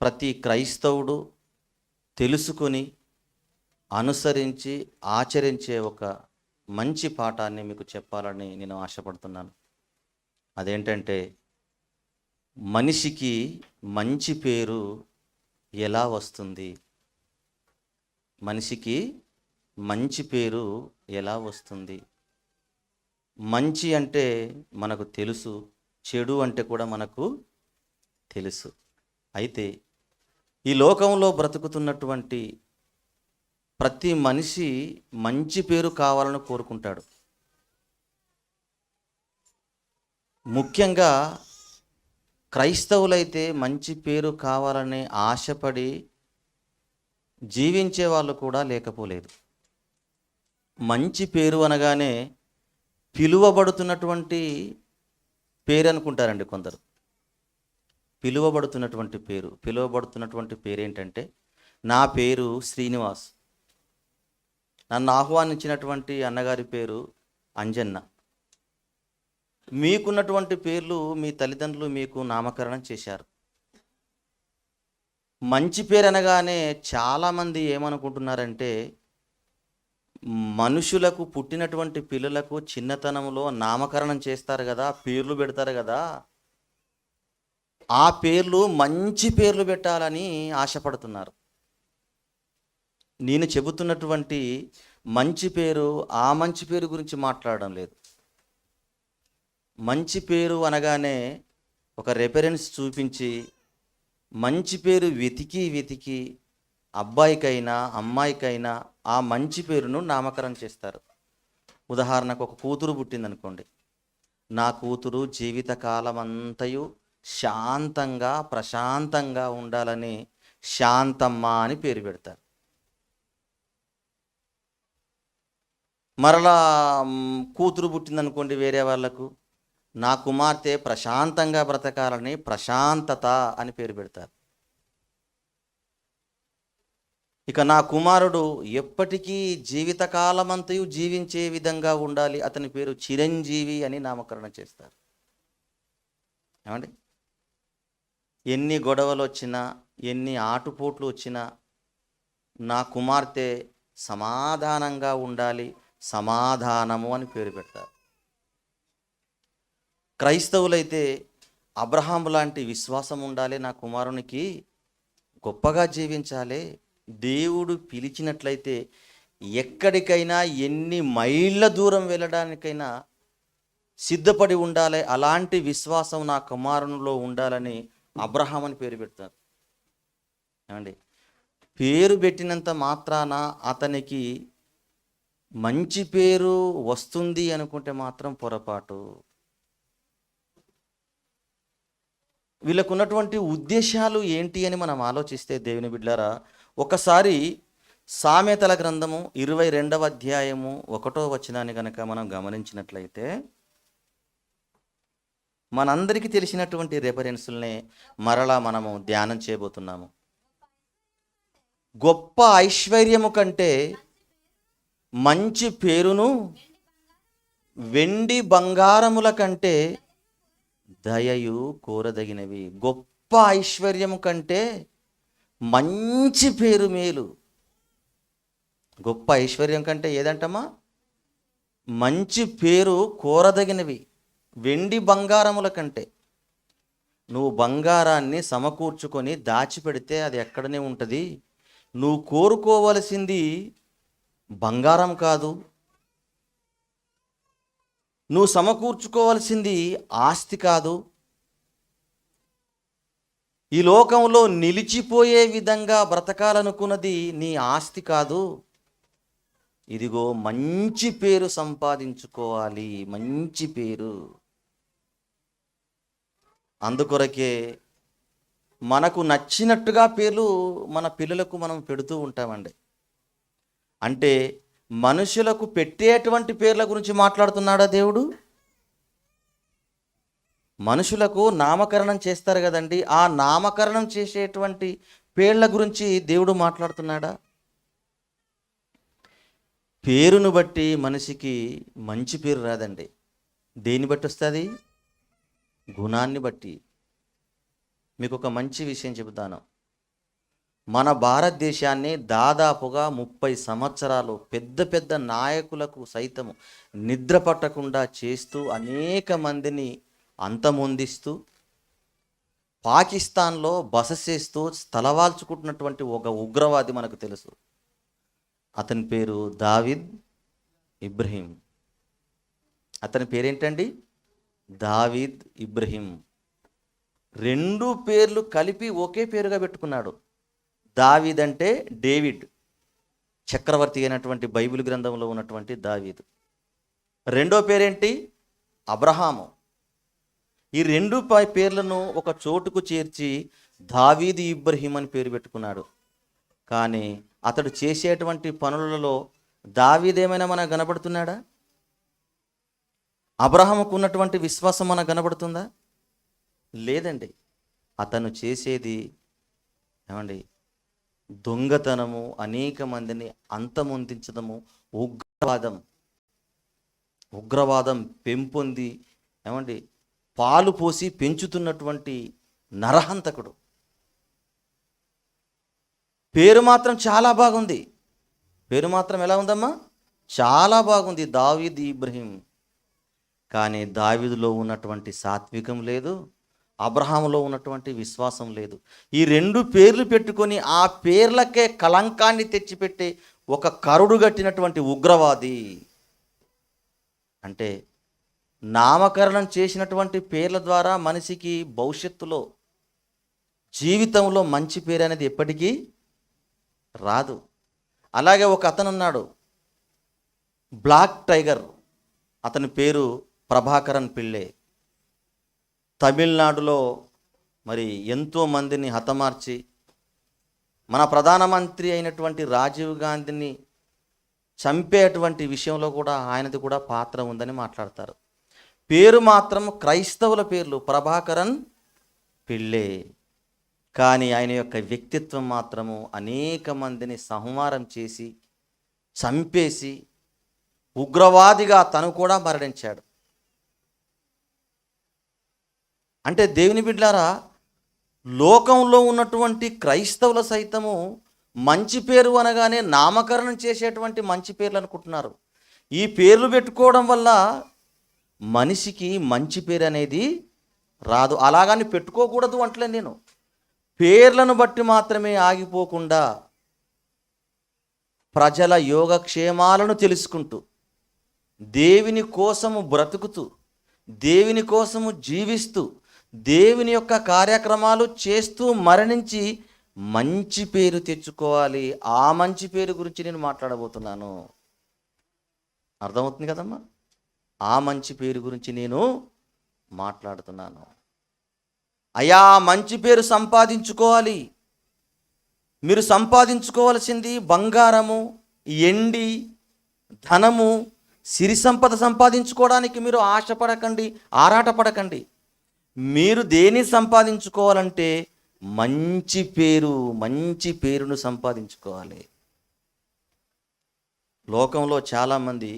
ప్రతి క్రైస్తవుడు తెలుసుకొని అనుసరించి ఆచరించే ఒక మంచి పాఠాన్ని మీకు చెప్పాలని నేను ఆశపడుతున్నాను. అదేంటంటే, మనిషికి మంచి పేరు ఎలా వస్తుంది? మనిషికి మంచి పేరు ఎలా వస్తుంది? మంచి అంటే మనకు తెలుసు, చెడు అంటే కూడా మనకు తెలుసు. అయితే ఈ లోకంలో బ్రతుకుతున్నటువంటి ప్రతి మనిషి మంచి పేరు కావాలని కోరుకుంటాడు. ముఖ్యంగా క్రైస్తవులైతే మంచి పేరు కావాలని ఆశపడి జీవించే వాళ్ళు కూడా లేకపోలేదు. మంచి పేరు అనగానే పిలువబడుతున్నటువంటి పేరు అనుకుంటారండి కొందరు. పిలువబడుతున్నటువంటి పేరు ఏంటంటే, నా పేరు శ్రీనివాస్, నన్ను ఆహ్వానించినటువంటి అన్నగారి పేరు అంజన్న. మీకున్నటువంటి పేర్లు మీ తల్లిదండ్రులు మీకు నామకరణం చేశారు. మంచి పేరు అనగానే చాలామంది ఏమనుకుంటున్నారంటే, మనుషులకు పుట్టినటువంటి పిల్లలకు చిన్నతనంలో నామకరణం చేస్తారు కదా, పేర్లు పెడతారు కదా, ఆ పేర్లు మంచి పేర్లు పెట్టాలని ఆశపడుతున్నారు. నేను చెబుతున్నటువంటి మంచి పేరు ఆ మంచి పేరు గురించి మాట్లాడడం లేదు. మంచి పేరు అనగానే ఒక రెఫరెన్స్ చూపించి మంచి పేరు వెతికి అబ్బాయికైనా అమ్మాయికైనా ఆ మంచి పేరును నామకరణం చేస్తారు. ఉదాహరణకు ఒక కూతురు పుట్టిందనుకోండి, నా కూతురు జీవితకాలం అంతయు శాంతంగా ప్రశాంతంగా ఉండాలని శాంతమ్మ అని పేరు పెడతారు. మరలా కూతురు పుట్టిందనుకోండి వేరే వాళ్ళకు, నా కుమార్తె ప్రశాంతంగా బ్రతకాలని ప్రశాంతత అని పేరు పెడతారు. ఇక నా కుమారుడు ఎప్పటికీ జీవితకాలమంతయు జీవించే విధంగా ఉండాలి, అతని పేరు చిరంజీవి అని నామకరణం చేస్తారు. ఏమండి, ఎన్ని గొడవలు వచ్చినా ఎన్ని ఆటుపోట్లు వచ్చినా నా కుమార్తె సమాధానంగా ఉండాలి, సమాధానము అని పేరు పెడతారు. క్రైస్తవులైతే అబ్రహాం లాంటి విశ్వాసం ఉండాలి, నా కుమారునికి గొప్పగా జీవించాలి, దేవుడు పిలిచినట్లయితే ఎక్కడికైనా ఎన్ని మైళ్ళ దూరం వెళ్ళడానికైనా సిద్ధపడి ఉండాలి, అలాంటి విశ్వాసం నా కుమారునిలో ఉండాలని అబ్రహాం అని పేరు పెడతారు. ఏమండి, పేరు పెట్టినంత మాత్రాన అతనికి మంచి పేరు వస్తుంది అనుకుంటే మాత్రం పొరపాటు. వీళ్ళకున్నటువంటి ఉద్దేశాలు ఏంటి అని మనం ఆలోచిస్తే దేవుని బిడ్డలారా, ఒకసారి సామెతల గ్రంథము 22వ అధ్యాయము 1వ వచనాన్ని కనుక మనం గమనించినట్లయితే మనందరికీ తెలిసినటువంటి రెఫరెన్సుల్నే మరలా మనము ధ్యానం చేయబోతున్నాము. గొప్ప ఐశ్వర్యము కంటే మంచి పేరును వెండి బంగారముల కంటే దయయు కోరదగినవి. గొప్ప ఐశ్వర్యము కంటే మంచి పేరు మేలు. గొప్ప ఐశ్వర్యం కంటే ఏదంటమ్మా? మంచి పేరు కోరదగినవి. వెండి బంగారముల కంటే. నువ్వు బంగారాన్ని సమకూర్చుకొని దాచిపెడితే అది ఎక్కడనే ఉంటుంది. నువ్వు కోరుకోవలసింది బంగారం కాదు, నువ్వు సమకూర్చుకోవాల్సింది ఆస్తి కాదు, ఈ లోకంలో నిలిచిపోయే విధంగా బ్రతకాలనుకున్నది నీ ఆస్తి కాదు. ఇదిగో మంచి పేరు సంపాదించుకోవాలి, మంచి పేరు. అందుకొరకే మనకు నచ్చినట్టుగా పేర్లు మన పిల్లలకు మనం పెడుతూ ఉంటామండి. అంటే మనుషులకు పెట్టేటువంటి పేర్ల గురించి మాట్లాడుతున్నాడా దేవుడు? మనుషులకు నామకరణం చేస్తారు కదండి, ఆ నామకరణం చేసేటువంటి పేర్ల గురించి దేవుడు మాట్లాడుతున్నాడా? పేరును బట్టి మనిషికి మంచి పేరు రాదండి. దేన్ని బట్టి వస్తుంది? గుణాన్ని బట్టి. మీకు ఒక మంచి విషయం చెబుతాను. మన భారతదేశాన్ని దాదాపుగా 30 సంవత్సరాలు పెద్ద పెద్ద నాయకులకు సైతము నిద్ర పట్టకుండా చేస్తూ అనేక మందిని అంతమొందిస్తూ పాకిస్తాన్లో బస చేస్తూ స్థలవాల్చుకుంటున్నటువంటి ఒక ఉగ్రవాది మనకు తెలుసు. అతని పేరు దావీద్ ఇబ్రహీం. అతని పేరేంటండి? దావీద్ ఇబ్రహీం. 2 పేర్లు కలిపి ఒకే పేరుగా పెట్టుకున్నాడు. దావీద్ అంటే డేవిడ్, చక్రవర్తి అయినటువంటి బైబిల్ గ్రంథంలో ఉన్నటువంటి దావీదు. రెండో పేరేంటి? అబ్రహాము. ఈ 2 పేర్లను ఒక చోటుకు చేర్చి దావీదు ఇబ్రహీం అని పేరు పెట్టుకున్నాడు. కానీ అతడు చేసేటువంటి పనులలో దావీదేమైనా మనకు కనబడుతున్నాడా? అబ్రహాముకు ఉన్నటువంటి విశ్వాసం మనకు కనబడుతుందా? లేదండి. అతను చేసేది ఏమండి? దొంగతనము, అనేక మందిని అంతమొందించడము, ఉగ్రవాదం పెంపొంది ఏమండి పాలు పోసి పెంచుతున్నటువంటి నరహంతకుడు. పేరు మాత్రం చాలా బాగుంది. పేరు మాత్రం ఎలా ఉందమ్మా? చాలా బాగుంది, దావీద్ ఇబ్రహీం. కానీ దావీదులో ఉన్నటువంటి సాత్వికం లేదు, అబ్రహాములో ఉన్నటువంటి విశ్వాసం లేదు. ఈ 2 పేర్లు పెట్టుకొని ఆ పేర్లకే కళంకాన్ని తెచ్చిపెట్టే ఒక కరుడు గట్టినటువంటి ఉగ్రవాది. అంటే నామకరణం చేసినటువంటి పేర్ల ద్వారా మనిషికి భవిష్యత్తులో జీవితంలో మంచి పేరు అనేది ఎప్పటికీ రాదు. అలాగే ఒక అతను ఉన్నాడు, బ్లాక్ టైగర్. అతని పేరు ప్రభాకరన్ పిళ్ళే. తమిళనాడులో మరి ఎంతో మందిని హతమార్చి మన ప్రధానమంత్రి అయినటువంటి రాజీవ్ గాంధీని చంపేటువంటి విషయంలో కూడా ఆయనది కూడా పాత్ర ఉందని మాట్లాడతారు. పేరు మాత్రం క్రైస్తవుల పేర్లు, ప్రభాకరన్ పిళ్ళే. కానీ ఆయన యొక్క వ్యక్తిత్వం మాత్రము అనేక మందిని సంహారం చేసి చంపేసి ఉగ్రవాదిగా తను కూడా మరణించాడు. అంటే దేవుని బిడ్డలారా, లోకంలో ఉన్నటువంటి క్రైస్తవుల సైతము మంచి పేరు అనగానే నామకరణం చేసేటువంటి మంచి పేర్లు అనుకుంటున్నారు. ఈ పేర్లు పెట్టుకోవడం వల్ల మనిషికి మంచి పేరు అనేది రాదు. అలాగని పెట్టుకోకూడదు అంటలే నేను. పేర్లను బట్టి మాత్రమే ఆగిపోకుండా ప్రజల యోగక్షేమాలను తెలుసుకుంటూ, దేవుని కోసము బ్రతుకుతూ, దేవుని కోసము జీవిస్తూ, దేవుని యొక్క కార్యక్రమాలు చేస్తూ మరణించి మంచి పేరు తెచ్చుకోవాలి. ఆ మంచి పేరు గురించి నేను మాట్లాడబోతున్నాను. అర్థమవుతుంది కదమ్మా? ఆ మంచి పేరు గురించి నేను మాట్లాడుతున్నాను. అయ్యా, మంచి పేరు సంపాదించుకోవాలి. మీరు సంపాదించుకోవాల్సింది బంగారము, ఎండి, ధనము, సిరి సంపద సంపాదించుకోవడానికి మీరు ఆశపడకండి, ఆరాటపడకండి. మీరు దేన్ని సంపాదించుకోవాలంటే మంచి పేరును సంపాదించుకోవాలి. లోకంలో చాలామంది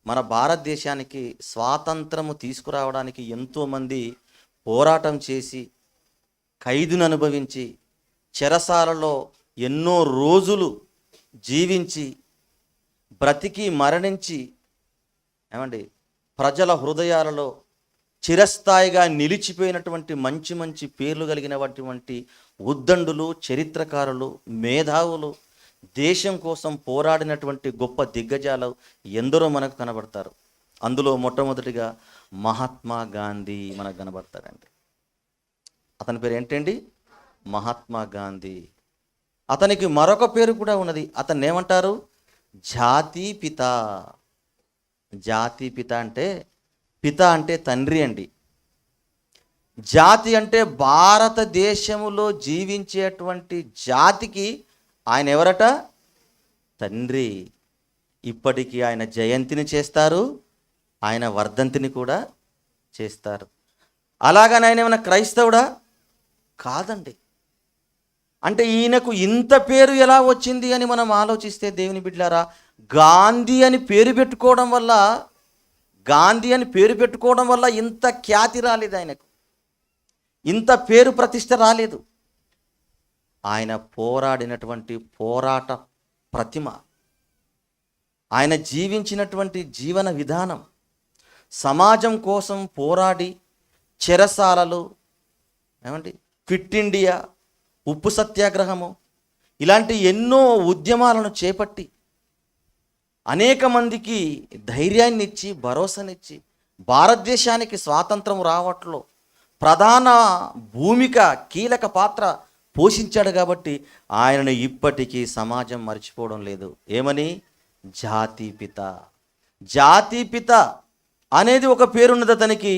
మన భారతదేశానికి స్వాతంత్రము తీసుకురావడానికి ఎంతోమంది పోరాటం చేసి, ఖైదును అనుభవించి, చెరసాలలో ఎన్నో రోజులు జీవించి, బ్రతికి మరణించి ఏమండి ప్రజల హృదయాలలో చిరస్థాయిగా నిలిచిపోయినటువంటి మంచి మంచి పేర్లు కలిగినటువంటి ఉద్దండులు, చరిత్రకారులు, మేధావులు, దేశం కోసం పోరాడినటువంటి గొప్ప దిగ్గజాలు ఎందరో మనకు కనబడతారు. అందులో మొట్టమొదటిగా మహాత్మా గాంధీ మనకు కనబడతారండి. అతని పేరు ఏంటండి? మహాత్మా గాంధీ. అతనికి మరొక పేరు కూడా ఉన్నది. అతన్ని ఏమంటారు? జాతిపిత. జాతిపిత అంటే, పిత అంటే తండ్రి అండి. జాతి అంటే భారతదేశంలో జీవించేటువంటి జాతికి ఆయన ఎవరట? తండ్రి. ఇప్పటికీ ఆయన జయంతిని చేస్తారు, ఆయన వర్ధంతిని కూడా చేస్తారు. అలాగని ఆయన ఏమైనా క్రైస్తవుడా? కాదండి. అంటే ఈయనకు ఇంత పేరు ఎలా వచ్చింది అని మనం ఆలోచిస్తే దేవుని బిడ్డలారా, గాంధీ అని పేరు పెట్టుకోవడం వల్ల ఇంత ఖ్యాతి రాలేదు, ఆయనకు ఇంత పేరు ప్రతిష్ట రాలేదు. ఆయన పోరాడినటువంటి పోరాట ప్రతిమ, ఆయన జీవించినటువంటి జీవన విధానం, సమాజం కోసం పోరాడి చెరసాలలు, క్విట్ ఇండియా, ఉప్పు సత్యాగ్రహము, ఇలాంటి ఎన్నో ఉద్యమాలను చేపట్టి అనేక మందికి ధైర్యాన్ని ఇచ్చి భరోసానిచ్చి భారతదేశానికి స్వాతంత్రం రావట్లో ప్రధాన భూమిక, కీలక పాత్ర పోషించాడు. కాబట్టి ఆయనను ఇప్పటికీ సమాజం మర్చిపోవడం లేదు. ఏమని? జాతిపిత. జాతిపిత అనేది ఒక పేరున్నది అతనికి.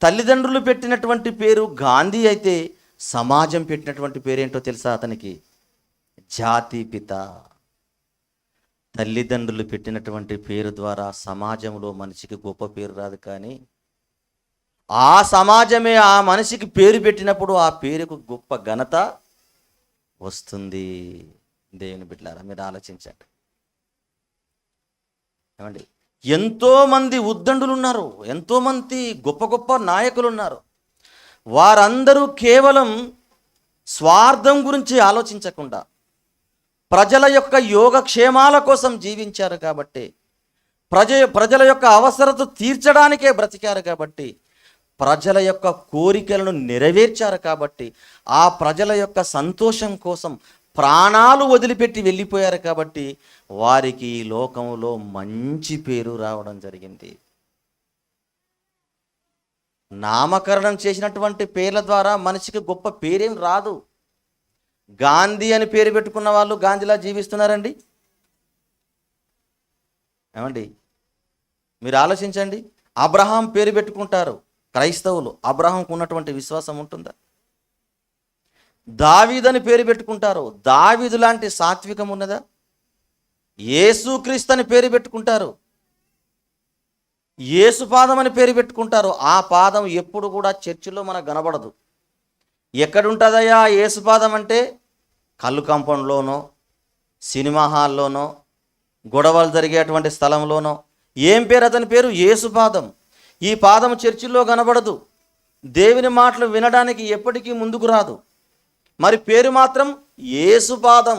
తల్లిదండ్రులు పెట్టినటువంటి పేరు గాంధీ అయితే సమాజం పెట్టినటువంటి పేరేంటో తెలుసా అతనికి? జాతిపిత. తల్లిదండ్రులు పెట్టినటువంటి పేరు ద్వారా సమాజంలో మనిషికి గొప్ప పేరు రాదు, కానీ ఆ సమాజమే ఆ మనిషికి పేరు పెట్టినప్పుడు ఆ పేరుకు గొప్ప ఘనత వస్తుంది. దేవుని బిడ్డలారా, మీరు ఆలోచించండి. ఎంతోమంది ఉద్దండులు ఉన్నారు, ఎంతోమంది గొప్ప గొప్ప నాయకులు ఉన్నారు. వారందరూ కేవలం స్వార్థం గురించి ఆలోచించకుండా ప్రజల యొక్క యోగక్షేమాల కోసం జీవించారు కాబట్టి, ప్రజల యొక్క అవసరత తీర్చడానికే బ్రతికారు కాబట్టి, ప్రజల యొక్క కోరికలను నెరవేర్చారు కాబట్టి, ఆ ప్రజల యొక్క సంతోషం కోసం ప్రాణాలు వదిలిపెట్టి వెళ్ళిపోయారు కాబట్టి వారికి ఈ లోకంలో మంచి పేరు రావడం జరిగింది. నామకరణం చేసినటువంటి పేర్ల ద్వారా మనిషికి గొప్ప పేరేం రాదు. గాంధీ అని పేరు పెట్టుకున్న వాళ్ళు గాంధీలా జీవిస్తున్నారండి? మీరు ఆలోచించండి. అబ్రహాం పేరు పెట్టుకుంటారు క్రైస్తవులు. అబ్రహాంకు ఉన్నటువంటి విశ్వాసం ఉంటుందా? దావీదు అని పేరు పెట్టుకుంటారు. దావీదు లాంటి సాత్వికం ఉన్నదా? యేసుక్రీస్తు అని పేరు పెట్టుకుంటారు. యేసు పాదం అని పేరు పెట్టుకుంటారు. ఆ పాదం ఎప్పుడు కూడా చర్చిలో మనకు కనబడదు. ఎక్కడుంటుందయ్యా యేసు పాదం అంటే? కళ్ళు కంపౌండ్లోనో, సినిమా హాల్లోనో, గొడవలు జరిగేటువంటి స్థలంలోనో. ఏం పేరు అతని పేరు? యేసు పాదం. ఈ పాదం చర్చిల్లో కనబడదు. దేవుని మాటలు వినడానికి ఎప్పటికీ ముందుకు రాదు. మరి పేరు మాత్రం యేసు పాదం.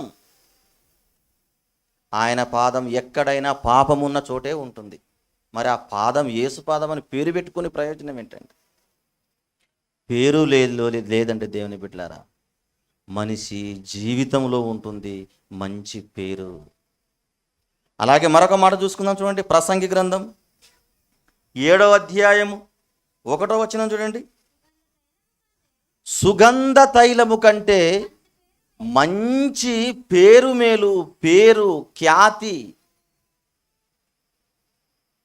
ఆయన పాదం ఎక్కడైనా పాపం ఉన్న చోటే ఉంటుంది. మరి ఆ పాదం యేసు పాదం అని పేరు పెట్టుకునే ప్రయోజనం ఏంటండి? పేరు లేదంటే దేవుని బిడ్డలారా, మనిషి జీవితంలో ఉంటుంది మంచి పేరు. అలాగే మరొక మాట చూసుకుందాం, చూడండి. ప్రసంగి గ్రంథం 7వ అధ్యాయము 1వ వచనం చూడండి. సుగంధ తైలము కంటే మంచి పేరు మేలు, పేరు ఖ్యాతి.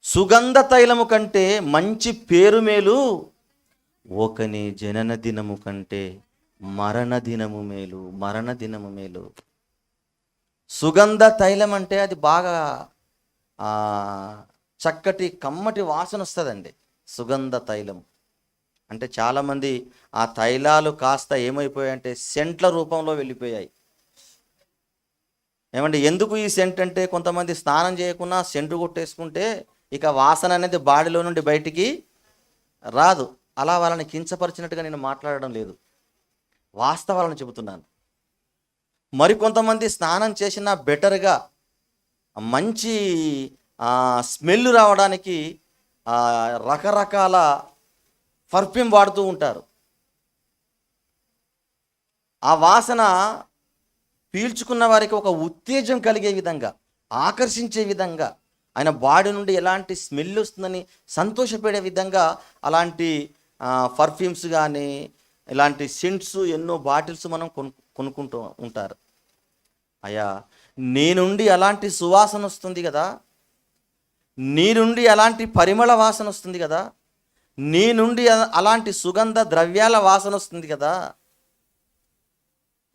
సుగంధ తైలము కంటే మంచి పేరు మేలు, ఒకని జనన దినము కంటే మరణ దినము మేలు. మరణ దినము మేలు. సుగంధ తైలం అంటే అది బాగా చక్కటి కమ్మటి వాసన వస్తుందండి. సుగంధ తైలం అంటే చాలామంది ఆ తైలాలు కాస్త ఏమైపోయాయంటే సెంట్ల రూపంలో వెళ్ళిపోయాయి. ఎందుకు ఈ సెంట్ అంటే, కొంతమంది స్నానం చేయకుండా సెంటు కొట్టేసుకుంటే ఇక వాసన అనేది బాడీలో నుండి బయటికి రాదు. అలా వాళ్ళని కించపరిచినట్టుగా నేను మాట్లాడడం లేదు, వాస్తవాలను చెబుతున్నాను. మరికొంతమంది స్నానం చేసినా బెటర్గా మంచి స్మెల్ రావడానికి రకరకాల పర్ఫ్యూమ్ వాడుతూ ఉంటారు. ఆ వాసన పీల్చుకున్న వారికి ఒక ఉత్తేజం కలిగే విధంగా, ఆకర్షించే విధంగా, ఆయన బాడీ నుండి ఎలాంటి స్మెల్ వస్తుందని సంతోషపడే విధంగా అలాంటి పర్ఫ్యూమ్స్ కానీ ఇలాంటి సెంట్స్ ఎన్నో బాటిల్స్ మనం కొనుక్కుంటూ ఉంటారు. అయ్యా, నీ నుండి అలాంటి సువాసన వస్తుంది కదా, నీ నుండి అలాంటి పరిమళ వాసన వస్తుంది కదా, నీ నుండి అలాంటి సుగంధ ద్రవ్యాల వాసన వస్తుంది కదా.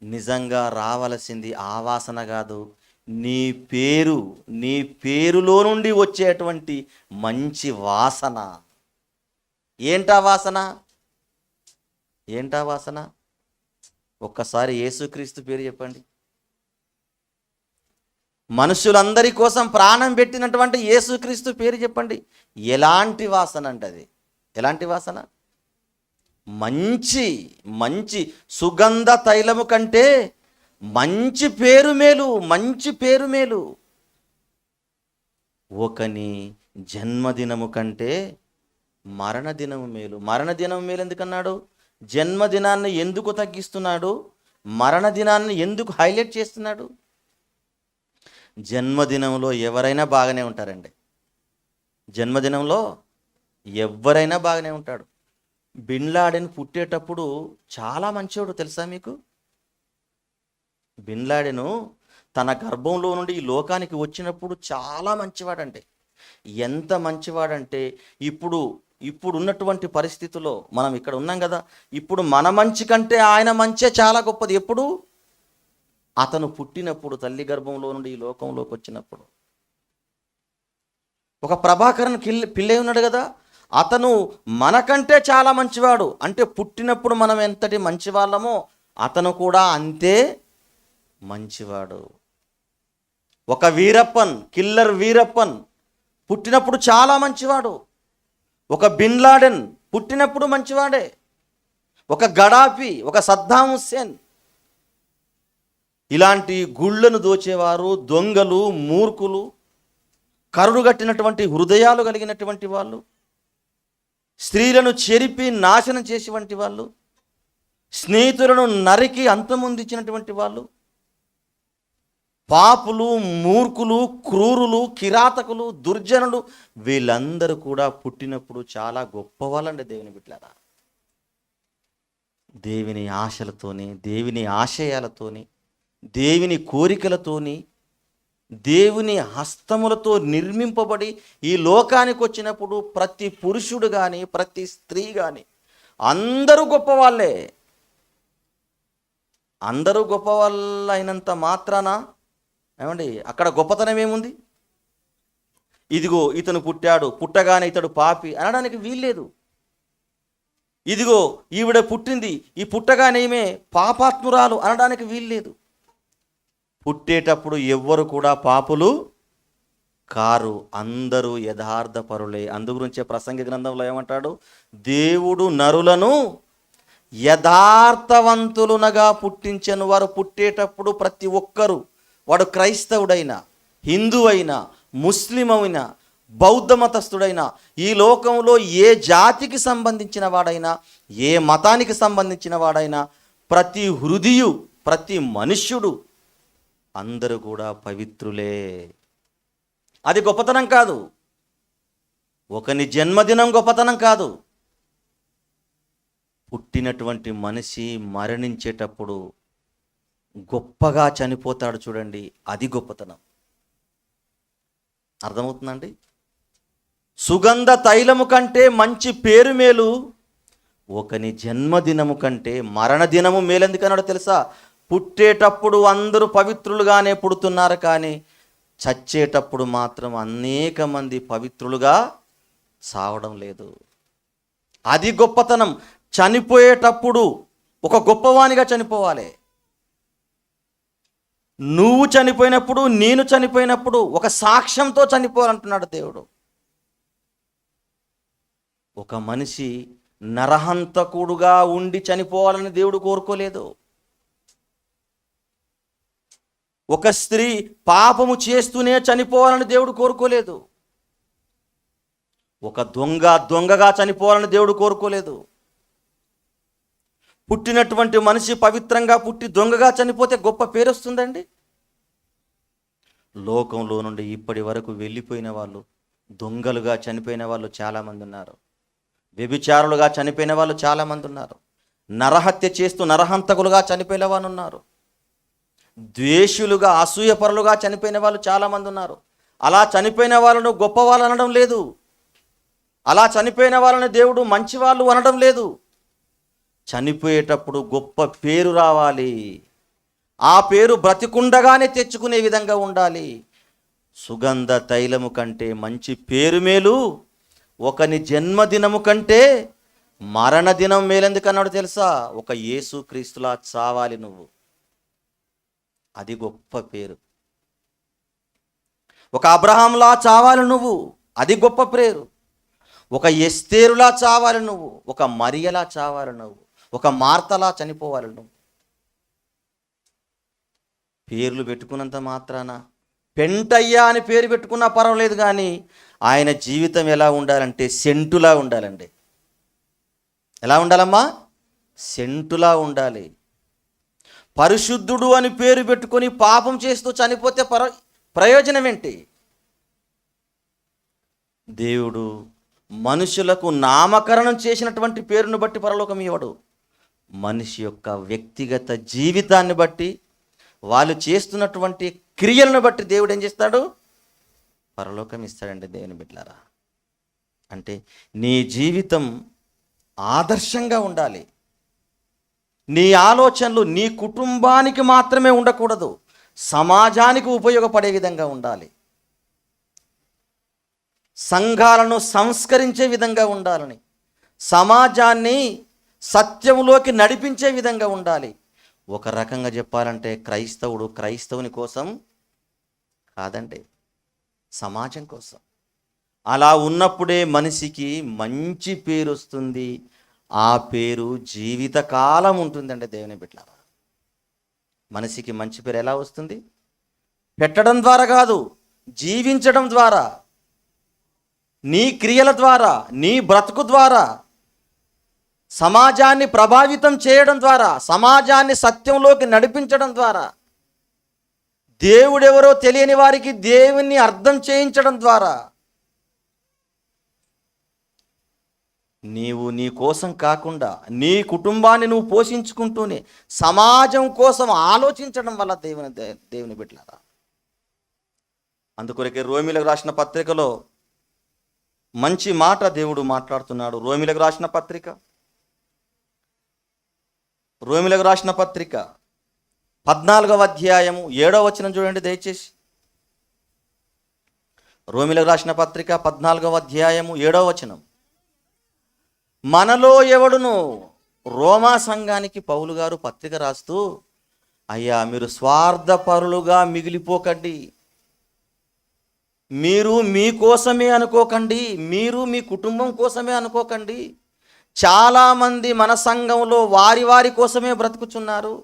నిజంగా రావలసింది ఆ వాసన కాదు, నీ పేరులో నుండి వచ్చేటువంటి మంచి వాసన. ఏంటా వాసన? ఒక్కసారి యేసుక్రీస్తు పేరు చెప్పండి. మనుషులందరి కోసం ప్రాణం పెట్టినటువంటి యేసుక్రీస్తు పేరు చెప్పండి. ఎలాంటి వాసన అంటే అది? ఎలాంటి వాసన? మంచి సుగంధ తైలము కంటే మంచి పేరు మేలు, మంచి పేరు మేలు. ఒకని జన్మదినము కంటే మరణదినము మేలు. మరణదినము మేలు ఎందుకన్నాడు? జన్మదినాన్ని ఎందుకు తగ్గిస్తున్నాడు? మరణదినాన్ని ఎందుకు హైలైట్ చేస్తున్నాడు? జన్మదినంలో ఎవరైనా బాగానే ఉంటారండి. జన్మదినంలో ఎవరైనా బాగానే ఉంటాడు. బిన్ లాడెన్ పుట్టేటప్పుడు చాలా మంచివాడు తెలుసా మీకు? బిన్ లాడెను తన గర్భంలో నుండి ఈ లోకానికి వచ్చినప్పుడు చాలా మంచివాడండి. ఎంత మంచివాడంటే ఇప్పుడు ఉన్నటువంటి పరిస్థితుల్లో మనం ఇక్కడ ఉన్నాం కదా, ఇప్పుడు మన మంచి కంటే ఆయన మంచే చాలా గొప్పది. ఎప్పుడు? అతను పుట్టినప్పుడు, తల్లి గర్భంలో నుండి ఈ లోకంలోకి వచ్చినప్పుడు. ఒక ప్రభాకరన్ పిల్లై ఉన్నాడు కదా, అతను మనకంటే చాలా మంచివాడు. అంటే పుట్టినప్పుడు మనం ఎంతటి మంచివాళ్ళమో అతను కూడా అంతే మంచివాడు. ఒక వీరప్పన్, కిల్లర్ వీరప్పన్ పుట్టినప్పుడు చాలా మంచివాడు. ఒక బిన్ లాడెన్ పుట్టినప్పుడు మంచివాడే. ఒక గడాఫీ, ఒక సద్దాం హుస్సేన్, ఇలాంటి గుళ్ళను దోచేవారు, దొంగలు, మూర్ఖులు, కరుడుగట్టినటువంటి హృదయాలు కలిగినటువంటి వాళ్ళు, స్త్రీలను చెరిపి నాశనం చేసేటువంటి వాళ్ళు, స్నేహితులను నరికి అంతమొందించినటువంటి వాళ్ళు, పాపులు, మూర్ఖులు, క్రూరులు, కిరాతకులు, దుర్జనులు, వీళ్ళందరూ కూడా పుట్టినప్పుడు చాలా గొప్పవాళ్ళండి దేవుని బిడ్డలారా. దేవుని ఆశలతోని, దేవుని ఆశయాలతోని, దేవుని కోరికలతోని, దేవుని హస్తములతో నిర్మింపబడి ఈ లోకానికి వచ్చినప్పుడు ప్రతి పురుషుడు కానీ ప్రతి స్త్రీ కానీ అందరూ గొప్పవాళ్ళే. అందరూ గొప్పవాళ్ళు అయినంత మాత్రాన ఏమండి అక్కడ గొప్పతనం ఏముంది? ఇదిగో ఇతను పుట్టాడు, పుట్టగానే ఇతడు పాపి అనడానికి వీల్లేదు. ఇదిగో ఈవిడ పుట్టింది, ఈ పుట్టగానే ఈమె పాపాత్మురాలు అనడానికి వీల్లేదు. పుట్టేటప్పుడు ఎవ్వరు కూడా పాపులు కారు, అందరూ యథార్థపరులే. అందుగురించే ప్రసంగి గ్రంథంలో ఏమంటాడు? దేవుడు నరులను యథార్థవంతులునగా పుట్టించెను. వారు పుట్టేటప్పుడు ప్రతి ఒక్కరూ, వాడు క్రైస్తవుడైనా, హిందువైనా, ముస్లిం అయినా, బౌద్ధ మతస్థుడైనా, ఈ లోకంలో ఏ జాతికి సంబంధించిన వాడైనా, ఏ మతానికి సంబంధించిన వాడైనా, ప్రతి హృదయు, ప్రతి మనుష్యుడు అందరూ కూడా పవిత్రులే. అది గొప్పతనం కాదు. ఒకని జన్మదినం గొప్పతనం కాదు. పుట్టినటువంటి మనిషి మరణించేటప్పుడు గొప్పగా చనిపోతాడు చూడండి, అది గొప్పతనం. అర్థమవుతుందండి? సుగంధ తైలము కంటే మంచి పేరు మేలు, ఒకని జన్మదినము కంటే మరణదినము మేలెందుకన్నాడో తెలుసా? పుట్టేటప్పుడు అందరూ పవిత్రులుగానే పుడుతున్నారు, కానీ చచ్చేటప్పుడు మాత్రం అనేక మంది పవిత్రులుగా సావడం లేదు. అది గొప్పతనం. చనిపోయేటప్పుడు ఒక గొప్పవానిగా చనిపోవాలి. నువ్వు చనిపోయినప్పుడు, నేను చనిపోయినప్పుడు ఒక సాక్ష్యంతో చనిపోవాలంటున్నాడు దేవుడు. ఒక మనిషి నరహంతకుడుగా ఉండి చనిపోవాలని దేవుడు కోరుకోలేదు. ఒక స్త్రీ పాపము చేస్తూనే చనిపోవాలని దేవుడు కోరుకోలేదు. ఒక దొంగగా చనిపోవాలని దేవుడు కోరుకోలేదు. పుట్టినటువంటి మనిషి పవిత్రంగా పుట్టి దొంగగా చనిపోతే గొప్ప పేరు వస్తుందండి? లోకంలో నుండి ఇప్పటి వరకు వెళ్ళిపోయిన వాళ్ళు, దొంగలుగా చనిపోయిన వాళ్ళు చాలామంది ఉన్నారు. వ్యభిచారులుగా చనిపోయిన వాళ్ళు చాలామంది ఉన్నారు. నరహత్య చేస్తూ నరహంతకులుగా చనిపోయిన వాళ్ళు ఉన్నారు. ద్వేషులుగా, అసూయపరులుగా చనిపోయిన వాళ్ళు చాలామంది ఉన్నారు. అలా చనిపోయిన వాళ్ళను గొప్ప వాళ్ళు అనడం లేదు. అలా చనిపోయిన వాళ్ళని దేవుడు మంచి వాళ్ళు అనడం లేదు. చనిపోయేటప్పుడు గొప్ప పేరు రావాలి. ఆ పేరు బ్రతికుండగానే తెచ్చుకునే విధంగా ఉండాలి. సుగంధ తైలము కంటే మంచి పేరు మేలు, ఒకని జన్మదినము కంటే మరణదినం మేలెందుకన్నాడు తెలుసా? ఒక యేసు క్రీస్తులా చావాలి నువ్వు, అది గొప్ప పేరు. ఒక అబ్రహాంలా చావాలి నువ్వు, అది గొప్ప పేరు. ఒక ఎస్తేరులా చావాలి నువ్వు, ఒక మరియలా చావాలి నువ్వు, ఒక మార్తలా చనిపోవాలి నువ్వు. పేర్లు పెట్టుకున్నంత మాత్రాన, పెంటయ్య అని పేరు పెట్టుకున్నా పర్వాలేదు, కానీ ఆయన జీవితం ఎలా ఉండాలంటే సెంటులా ఉండాలండి. ఎలా ఉండాలమ్మా? సెంటులా ఉండాలి. పరిశుద్ధుడు అని పేరు పెట్టుకొని పాపం చేస్తూ చనిపోతే ప్రయోజనం ఏంటి? దేవుడు మనుషులకు నామకరణం చేసినటువంటి పేరును బట్టి పరలోకం ఇవ్వడు. మనిషి యొక్క వ్యక్తిగత జీవితాన్ని బట్టి, వాళ్ళు చేస్తున్నటువంటి క్రియలను బట్టి దేవుడు ఏం చేస్తాడు? పరలోకం ఇస్తాడండి. దేవుని బిడ్డలారా, అంటే నీ జీవితం ఆదర్శంగా ఉండాలి. నీ ఆలోచనలు నీ కుటుంబానికి మాత్రమే ఉండకూడదు, సమాజానికి ఉపయోగపడే విధంగా ఉండాలి. సంఘాలను సంస్కరించే విధంగా ఉండాలని, సమాజాన్ని సత్యంలోకి నడిపించే విధంగా ఉండాలి. ఒక రకంగా చెప్పాలంటే క్రైస్తవుడు క్రైస్తవుని కోసం కాదండి, సమాజం కోసం. అలా ఉన్నప్పుడే మనిషికి మంచి పేరు వస్తుంది. ఆ పేరు జీవితకాలం ఉంటుందండి. దేవుని బిడ్డలారా, మనిషికి మంచి పేరు ఎలా వస్తుంది? పెట్టడం ద్వారా కాదు, జీవించడం ద్వారా, నీ క్రియల ద్వారా, నీ బ్రతుకు ద్వారా, సమాజాన్ని ప్రభావితం చేయడం ద్వారా, సమాజాన్ని సత్యంలోకి నడిపించడం ద్వారా, దేవుడెవరో తెలియని వారికి దేవుణ్ణి అర్థం చేయించడం ద్వారా, నీవు నీ కోసం కాకుండా నీ కుటుంబాన్ని నువ్వు పోషించుకుంటూనే సమాజం కోసం ఆలోచించడం వల్ల దేవుని బిడ్డలారా. అందుకొరకే రోమీలకు రాసిన పత్రికలో మంచి మాట దేవుడు మాట్లాడుతున్నాడు. రోమీలకు రాసిన పత్రిక 14వ అధ్యాయము 7వ వచనం చూడండి దయచేసి. రోమీలకు రాసిన పత్రిక 14వ అధ్యాయము 7వ వచనం. మనలో ఎవడును, రోమా సంఘానికి పౌలు గారు పత్రిక రాస్తూ, అయ్యా మీరు స్వార్థపరులుగా మిగిలిపోకండి, మీరు మీకోసమే అనుకోకండి, మీరు మీ కుటుంబం కోసమే అనుకోకండి. చాలామంది మన సంఘంలో వారి కోసమే బ్రతుకుచున్నారు.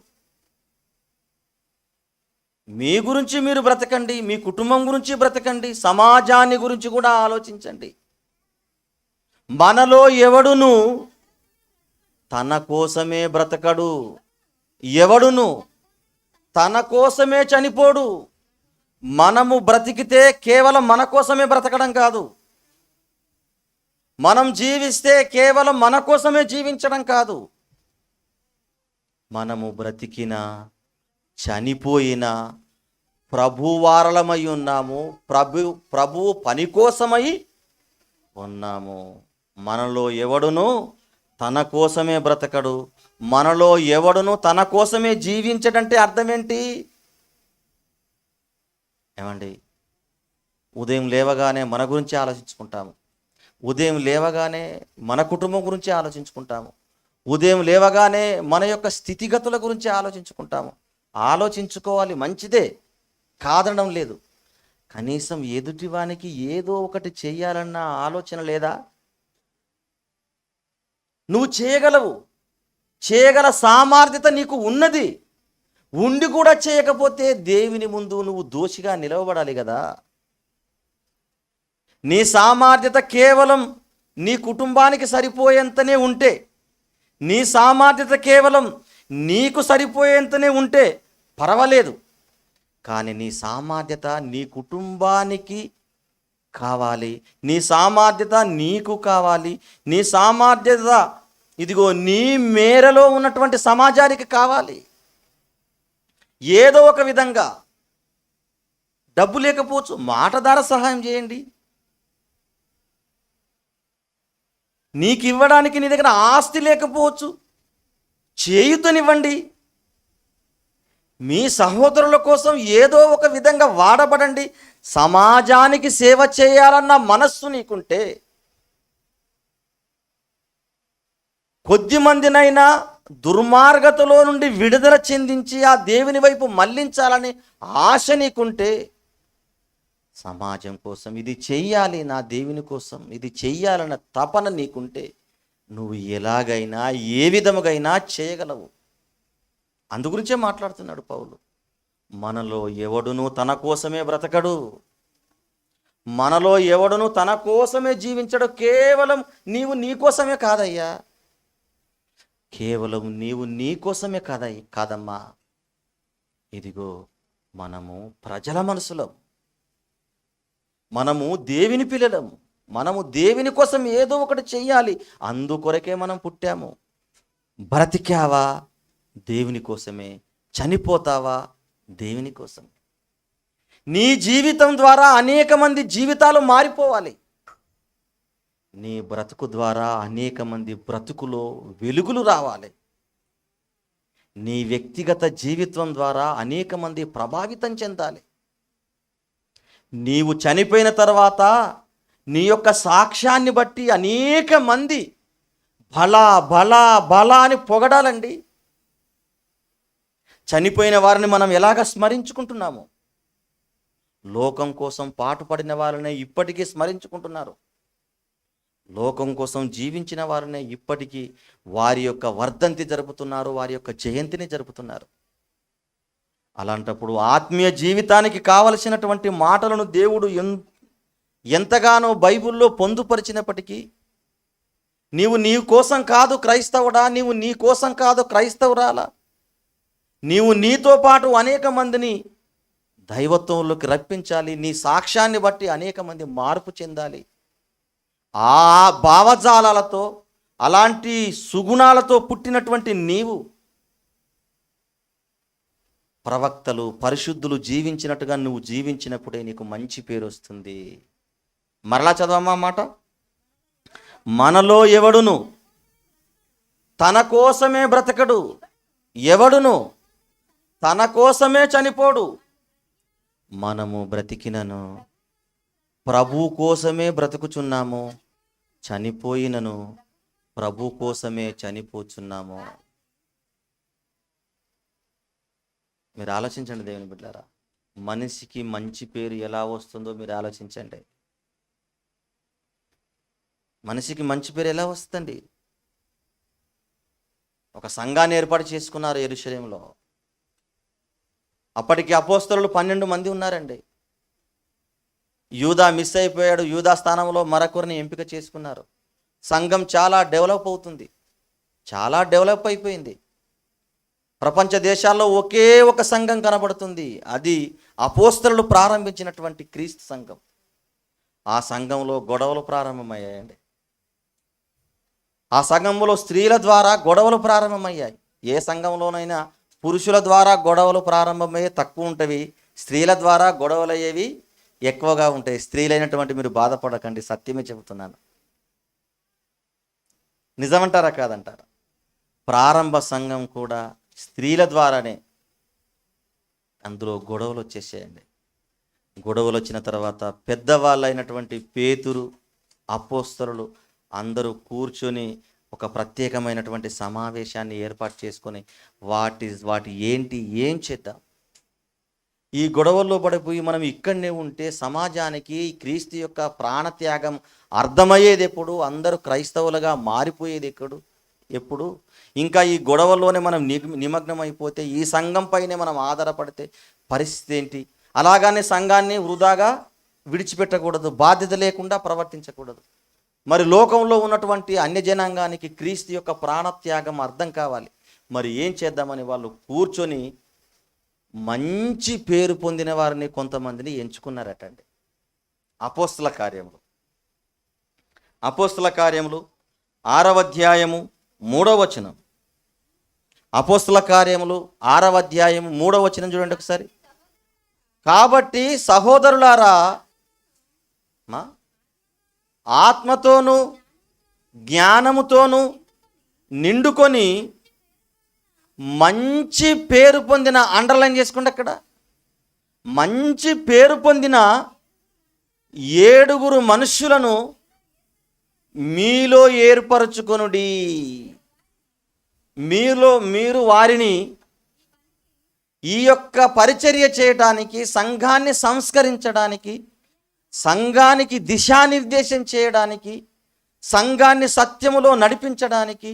మీ గురించి మీరు బ్రతకండి, మీ కుటుంబం గురించి బ్రతకండి, సమాజాన్ని గురించి కూడా ఆలోచించండి. మనలో ఎవడును తన కోసమే బ్రతకడు, ఎవడును తన కోసమే చనిపోడు. మనము బ్రతికితే కేవలం మన కోసమే బ్రతకడం కాదు, మనం జీవిస్తే కేవలం మన కోసమే జీవించడం కాదు. మనము బ్రతికినా చనిపోయినా ప్రభువారలమై ఉన్నాము, ప్రభువు పని కోసమై ఉన్నాము. మనలో ఎవడును తన కోసమే బ్రతకడు, మనలో ఎవడును తన కోసమే జీవించడంటే అర్థం ఏంటి? ఏమండి, ఉదయం లేవగానే మన గురించి ఆలోచించుకుంటాము, ఉదయం లేవగానే మన కుటుంబం గురించి ఆలోచించుకుంటాము, ఉదయం లేవగానే మన యొక్క స్థితిగతుల గురించి ఆలోచించుకుంటాము. ఆలోచించుకోవాలి, మంచిదే, కాదనడం లేదు. కనీసం ఎదుటివానికి ఏదో ఒకటి చేయాలన్న ఆలోచన లేదా? నువ్వు చేయగలవు, చేయగల సామర్థ్యత నీకు ఉన్నది. ఉండి కూడా చేయకపోతే దేవుని ముందు నువ్వు దోషిగా నిలవబడాలి కదా. నీ సామర్థ్యత కేవలం నీ కుటుంబానికి సరిపోయేంతనే ఉంటే, నీ సామర్థ్యత కేవలం నీకు సరిపోయేంతనే ఉంటే పర్వాలేదు. కానీ నీ సామర్థ్యత నీ కుటుంబానికి కావాలి, నీ సామర్థ్యత నీకు కావాలి, నీ సామర్థ్యత ఇదిగో నీ మేరలో ఉన్నటువంటి సమాజానికి కావాలి. ఏదో ఒక విధంగా, డబ్బు లేకపోవచ్చు, మాట ద్వారా సహాయం చేయండి. నీకు ఇవ్వడానికి నీ దగ్గర ఆస్తి లేకపోవచ్చు, చేయుతనివ్వండి. మీ సహోదరుల కోసం ఏదో ఒక విధంగా వాడబడండి. సమాజానికి సేవ చేయాలన్న మనస్సు నీకుంటే, కొద్ది మందినైనా దుర్మార్గతలో నుండి విడుదల చెందించి ఆ దేవుని వైపు మళ్ళించాలని ఆశ నీకుంటే, సమాజం కోసం ఇది చెయ్యాలి, నా దేవుని కోసం ఇది చెయ్యాలన్న తపన నీకుంటే, నువ్వు ఎలాగైనా ఏ విధముగైనా చేయగలవు. అందుగురించే మాట్లాడుతున్నాడు పౌలు. మనలో ఎవడును తన కోసమే బ్రతకడు, మనలో ఎవడును తన కోసమే జీవించడు. కేవలం నీవు నీ కోసమే కాదయ్యా, కేవలం నీవు నీ కోసమే కాదమ్మా. ఇదిగో మనము ప్రజల మనసులం, మనము దేవుని పిల్లలం, మనము దేవుని కోసం ఏదో ఒకటి చెయ్యాలి. అందుకొరకే మనం పుట్టాము. బ్రతికావా దేవుని కోసమే, చనిపోతావా దేవుని కోసం. నీ జీవితం ద్వారా అనేక మంది జీవితాలు మారిపోవాలి. నీ బ్రతుకు ద్వారా అనేక మంది బ్రతుకులో వెలుగులు రావాలి. నీ వ్యక్తిగత జీవితం ద్వారా అనేక మంది ప్రభావితం చెందాలి. నీవు చనిపోయిన తర్వాత నీ యొక్క సాక్ష్యాన్ని బట్టి అనేక మంది బలా బలా బలా అని పొగడాలండి. చనిపోయిన వారిని మనం ఎలాగ స్మరించుకుంటున్నాము? లోకం కోసం పాటుపడిన వారినే ఇప్పటికీ స్మరించుకుంటున్నారు. లోకం కోసం జీవించిన వారినే ఇప్పటికీ వారి యొక్క వర్ధంతి జరుపుతున్నారు, వారి యొక్క జయంతిని జరుపుతున్నారు. అలాంటప్పుడు ఆత్మీయ జీవితానికి కావలసినటువంటి మాటలను దేవుడు ఎంతగానో బైబిల్లో పొందుపరిచినప్పటికీ, నీవు నీ కోసం కాదు క్రైస్తవుడా, నీవు నీ కోసం కాదు క్రైస్తవురాలా, నీవు నీతో పాటు అనేక మందిని దైవత్వంలోకి రప్పించాలి. నీ సాక్ష్యాన్ని బట్టి అనేక మంది మార్పు చెందాలి. ఆ భావజాలాలతో, అలాంటి సుగుణాలతో పుట్టినటువంటి నీవు ప్రవక్తలు, పరిశుద్ధులు జీవించినట్టుగా నువ్వు జీవించినప్పుడే నీకు మంచి పేరు వస్తుంది. మరలా చదవమ్మా మాట. మనలో ఎవడును తన కోసమే బ్రతకడు, ఎవడును తన కోసమే చనిపోడు. మనము బ్రతికినను ప్రభు కోసమే బ్రతుకుచున్నాము, చనిపోయినను ప్రభు కోసమే చనిపోచున్నాము. మీరు ఆలోచించండి దేవుని బిడ్డలారా, మనిషికి మంచి పేరు ఎలా వస్తుందో మీరు ఆలోచించండి. మనిషికి మంచి పేరు ఎలా వస్తుందండి? ఒక సంఘాన్ని ఏర్పాటు చేసుకున్నారు యెరూషలేములో. అప్పటికి అపోస్తలులు 12 మంది ఉన్నారండి. యూదా మిస్ అయిపోయాడు, యూదా స్థానంలో మరొకరిని ఎంపిక చేసుకున్నారు. సంఘం చాలా డెవలప్ అవుతుంది, చాలా డెవలప్ అయిపోయింది. ప్రపంచ దేశాల్లో ఒకే ఒక సంఘం కనబడుతుంది, అది అపోస్తలులు ప్రారంభించినటువంటి క్రీస్తు సంఘం. ఆ సంఘంలో గొడవలు ప్రారంభమయ్యాయండి. ఆ సంఘంలో స్త్రీల ద్వారా గొడవలు ప్రారంభమయ్యాయి. ఏ సంఘంలోనైనా పురుషుల ద్వారా గొడవలు ప్రారంభమయ్యే తక్కువ ఉంటవి, స్త్రీల ద్వారా గొడవలు అయ్యేవి ఎక్కువగా ఉంటాయి. స్త్రీలైనటువంటి మీరు బాధపడకండి, సత్యమే చెబుతున్నాను. నిజమంటారా కాదంటారా? ప్రారంభ సంఘం కూడా స్త్రీల ద్వారానే అందులో గొడవలు వచ్చేసేయండి. గొడవలు వచ్చిన తర్వాత పెద్దవాళ్ళైనటువంటి పేతురు, అపోస్తలులు అందరూ కూర్చొని ఒక ప్రత్యేకమైనటువంటి సమావేశాన్ని ఏర్పాటు చేసుకొని వాటి ఏంటి, ఏం చేద్దాం, ఈ గొడవల్లో పడిపోయి మనం ఇక్కడనే ఉంటే సమాజానికి క్రీస్తు యొక్క ప్రాణత్యాగం అర్థమయ్యేది ఎప్పుడు? అందరూ క్రైస్తవులుగా మారిపోయేది ఎప్పుడు? ఇంకా ఈ గొడవల్లోనే మనం నిమగ్నం అయిపోతే, ఈ సంఘం పైనే మనం ఆధారపడితే పరిస్థితి ఏంటి? అలాగానే సంఘాన్ని వృధాగా విడిచిపెట్టకూడదు, బాధ్యత లేకుండా ప్రవర్తించకూడదు. మరి లోకంలో ఉన్నటువంటి అన్యజనాంగానికి క్రీస్తు యొక్క ప్రాణత్యాగం అర్థం కావాలి. మరి ఏం చేద్దామని వాళ్ళు కూర్చొని మంచి పేరు పొందిన వారిని కొంతమందిని ఎంచుకున్నారటండి. అపోస్తల కార్యములు 6వ అధ్యాయము 3వ వచనం. అపోస్తల కార్యములు 6వ అధ్యాయము 3వ వచనం చూడండి ఒకసారి. కాబట్టి సహోదరులారా, ఆత్మతోనూ జ్ఞానముతోనూ నిండుకొని మంచి పేరు పొందిన, అండర్లైన్ చేసుకోండి అక్కడ, మంచి పేరు పొందిన 7 మనుష్యులను మీలో ఏర్పరచుకొనుడి. మీరు వారిని ఈ యొక్క పరిచర్య చేయడానికి, సంఘాన్ని సంస్కరించడానికి, సంఘానికి దిశానిర్దేశం చేయడానికి, సంఘాన్ని సత్యములో నడిపించడానికి,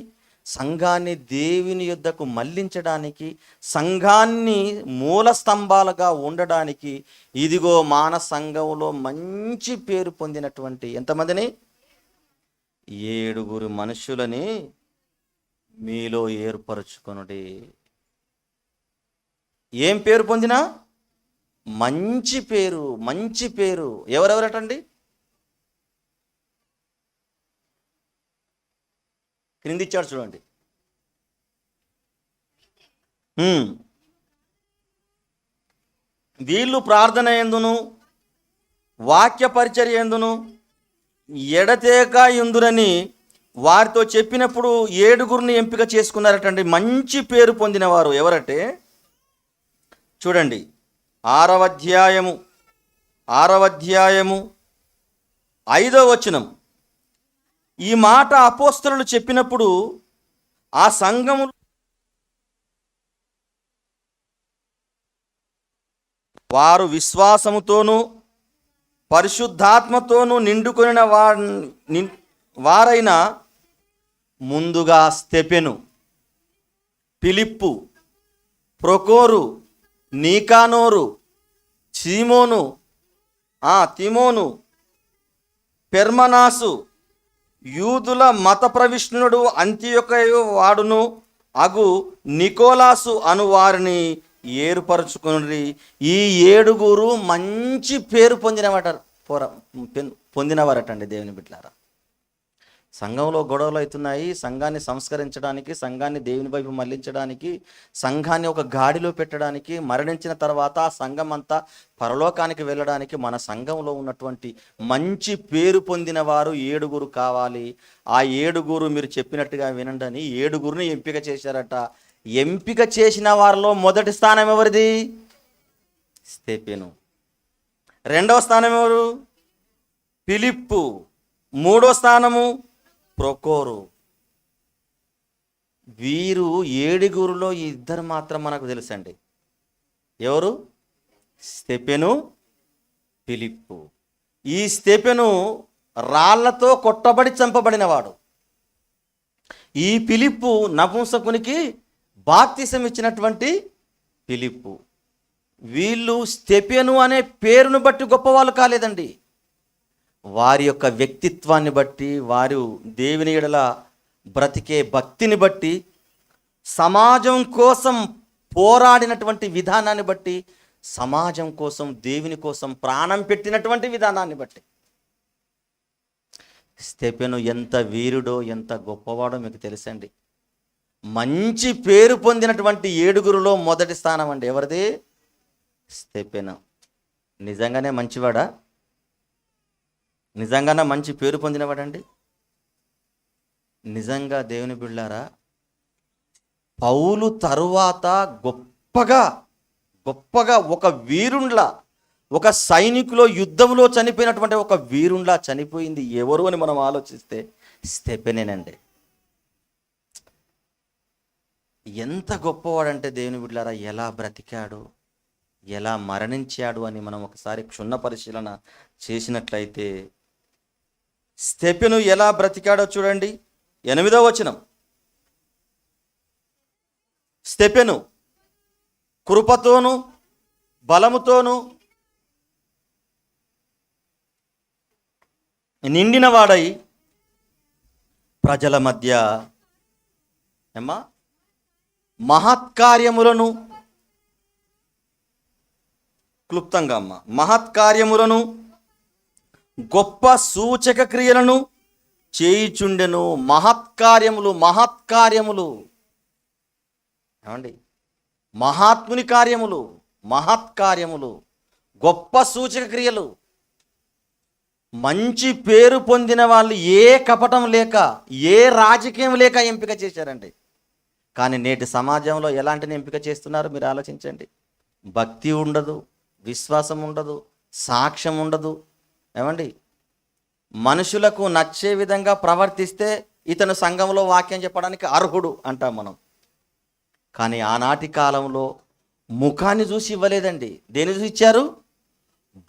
సంఘాన్ని దేవుని యొద్దకు మళ్ళించడానికి, సంఘాన్ని మూల స్తంభాలుగా ఉండడానికి, ఇదిగో మాన సంఘంలో మంచి పేరు పొందినటువంటి ఎంతమందిని? 7 మనుషులని మీలో ఏర్పరచుకొనుడి. ఏం పేరు పొందినా? మంచి పేరు. మంచి పేరు. ఎవరెవరటండి? క్రింది ఇచ్చాడు చూడండి. వీళ్ళు ప్రార్థన యందును వాక్య పరిచర్య యందును ఎడతేక యుందురని వారితో చెప్పినప్పుడు 7 ఎంపిక చేసుకున్నారటండి. మంచి పేరు పొందిన వారు ఎవరంటే చూడండి, 6వ అధ్యాయము 5వ వచనం. ఈ మాట అపోస్తలులు చెప్పినప్పుడు ఆ సంఘము వారు విశ్వాసముతోనూ పరిశుద్ధాత్మతోనూ నిండుకొనిన వారైన ముందుగా స్తెపెను, ఫిలిప్పు, ప్రొకోరు, నీకానోరు, తిమోను, పెర్మనాసు, యూదుల మత ప్రవిష్ణుడు అంతియొకయు వాడును అగు నికోలాసు అను వారిని ఏర్పరచుకుని. ఈ 7 మంచి పేరు పొందినవారటండి దేవుని బిడ్డలారా. సంఘంలో గొడవలు అవుతున్నాయి. సంఘాన్ని సంస్కరించడానికి, సంఘాన్ని దేవుని వైపు మళ్లించడానికి, సంఘాన్ని ఒక గాడిలో పెట్టడానికి, మరణించిన తర్వాత ఆ సంఘం అంతా పరలోకానికి వెళ్ళడానికి మన సంఘంలో ఉన్నటువంటి మంచి పేరు పొందిన వారు 7 కావాలి. ఆ 7 మీరు చెప్పినట్టుగా వినండి అని 7 ఎంపిక చేశారట. ఎంపిక చేసిన వారిలో మొదటి స్థానం ఎవరిది? స్తెఫెను. 2వ స్థానం ఎవరు? ఫిలిప్పు. 3వ స్థానము ప్రొకోరు. వీరు 7 2 మాత్రం మనకు తెలుసండి. ఎవరు? స్తెఫెను, ఫిలిప్పు. ఈ స్తెఫెను రాళ్లతో కొట్టబడి చంపబడినవాడు. ఈ ఫిలిప్పు నపుంసకునికి బాప్తిసం ఇచ్చినటువంటి ఫిలిప్పు. వీళ్ళు స్తెఫెను అనే పేరును బట్టి గొప్పవాళ్ళు కాలేదండి. వారి యొక్క వ్యక్తిత్వాన్ని బట్టి, వారు దేవుని ఎడల బ్రతికే భక్తిని బట్టి, సమాజం కోసం పోరాడినటువంటి విధానాన్ని బట్టి, సమాజం కోసం, దేవుని కోసం ప్రాణం పెట్టినటువంటి విధానాన్ని బట్టి స్తెఫెను ఎంత వీరుడో, ఎంత గొప్పవాడో మీకు తెలుసండి. మంచి పేరు పొందినటువంటి 7 మొదటి స్థానం అండి. ఎవరిది? స్తెఫెను. నిజంగానే మంచివాడా? నిజంగానే మంచి పేరు పొందినవాడండి? నిజంగా దేవుని బిడ్డలారా, పౌలు తరువాత గొప్పగా ఒక వీరుండ్లా, ఒక సైనికులో యుద్ధంలో చనిపోయినటువంటి ఒక వీరుండ్లా చనిపోయింది ఎవరు అని మనం ఆలోచిస్తే స్తెఫెనేనండి. ఎంత గొప్పవాడంటే దేవుని బిడ్డలారా, ఎలా బ్రతికాడు, ఎలా మరణించాడు అని మనం ఒకసారి క్షుణ్ణ పరిశీలన చేసినట్లయితే స్తెఫెను ఎలా బ్రతికాడో చూడండి. 8వ వచనం. స్తెఫెను కృపతోను బలముతోను నిండినవాడై ప్రజల మధ్య మహత్కార్యములను మహత్కార్యములను గొప్ప సూచక క్రియలను చేయుచుండెను. మహత్కార్యములు ఏమండి? మహాత్ముని మహత్కార్యములు, గొప్ప సూచక క్రియలు. మంచి పేరు పొందిన వాళ్ళు ఏ కపటం లేక, ఏ రాజకీయం లేక ఎంపిక చేశారండి. కానీ నేటి సమాజంలో ఎలాంటిని ఎంపిక చేస్తున్నారు మీరు ఆలోచించండి. భక్తి ఉండదు, విశ్వాసం ఉండదు, సాక్ష్యం ఉండదు. ఏమండి? మనుషులకు నచ్చే విధంగా ప్రవర్తిస్తే ఇతను సంఘంలో వాక్యం చెప్పడానికి అర్హుడు అంటాం మనం. కానీ ఆనాటి కాలంలో ముఖాన్ని చూసి ఇవ్వలేదండి. దేని చూసి ఇచ్చారు?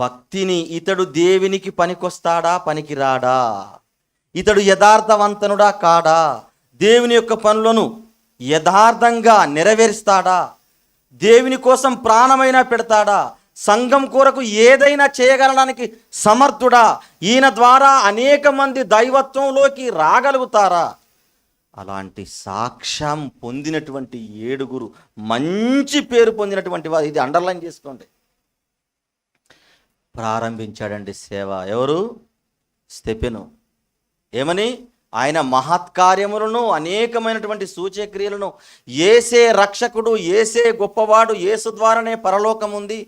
భక్తిని. ఇతడు దేవునికి పనికొస్తాడా, పనికిరాడా, ఇతడు యథార్థవంతనుడా కాడా, దేవుని యొక్క పనులను యథార్థంగా నెరవేరుస్తాడా? దేవుని కోసం ప్రాణమైనా పెడతాడా? సంఘం కొరకు ఏదైనా చేయగలడానికి సమర్థుడా? ఈయన ద్వారా అనేక మంది దైవత్వంలోకి రాగలుగుతారా? అలాంటి సాక్ష్యం పొందినటువంటి 7 మంచి పేరు పొందినటువంటి వారు, ఇది అండర్లైన్ చేసుకోండి, ప్రారంభించాడండి సేవ. ఎవరు? స్తెఫెను. ఏమని? ఆయన మహత్కార్యములను, అనేకమైనటువంటి సూచక్రియలను, యేసే రక్షకుడు, యేసే గొప్పవాడు, యేసు ద్వారానే పరలోకం ఉంది,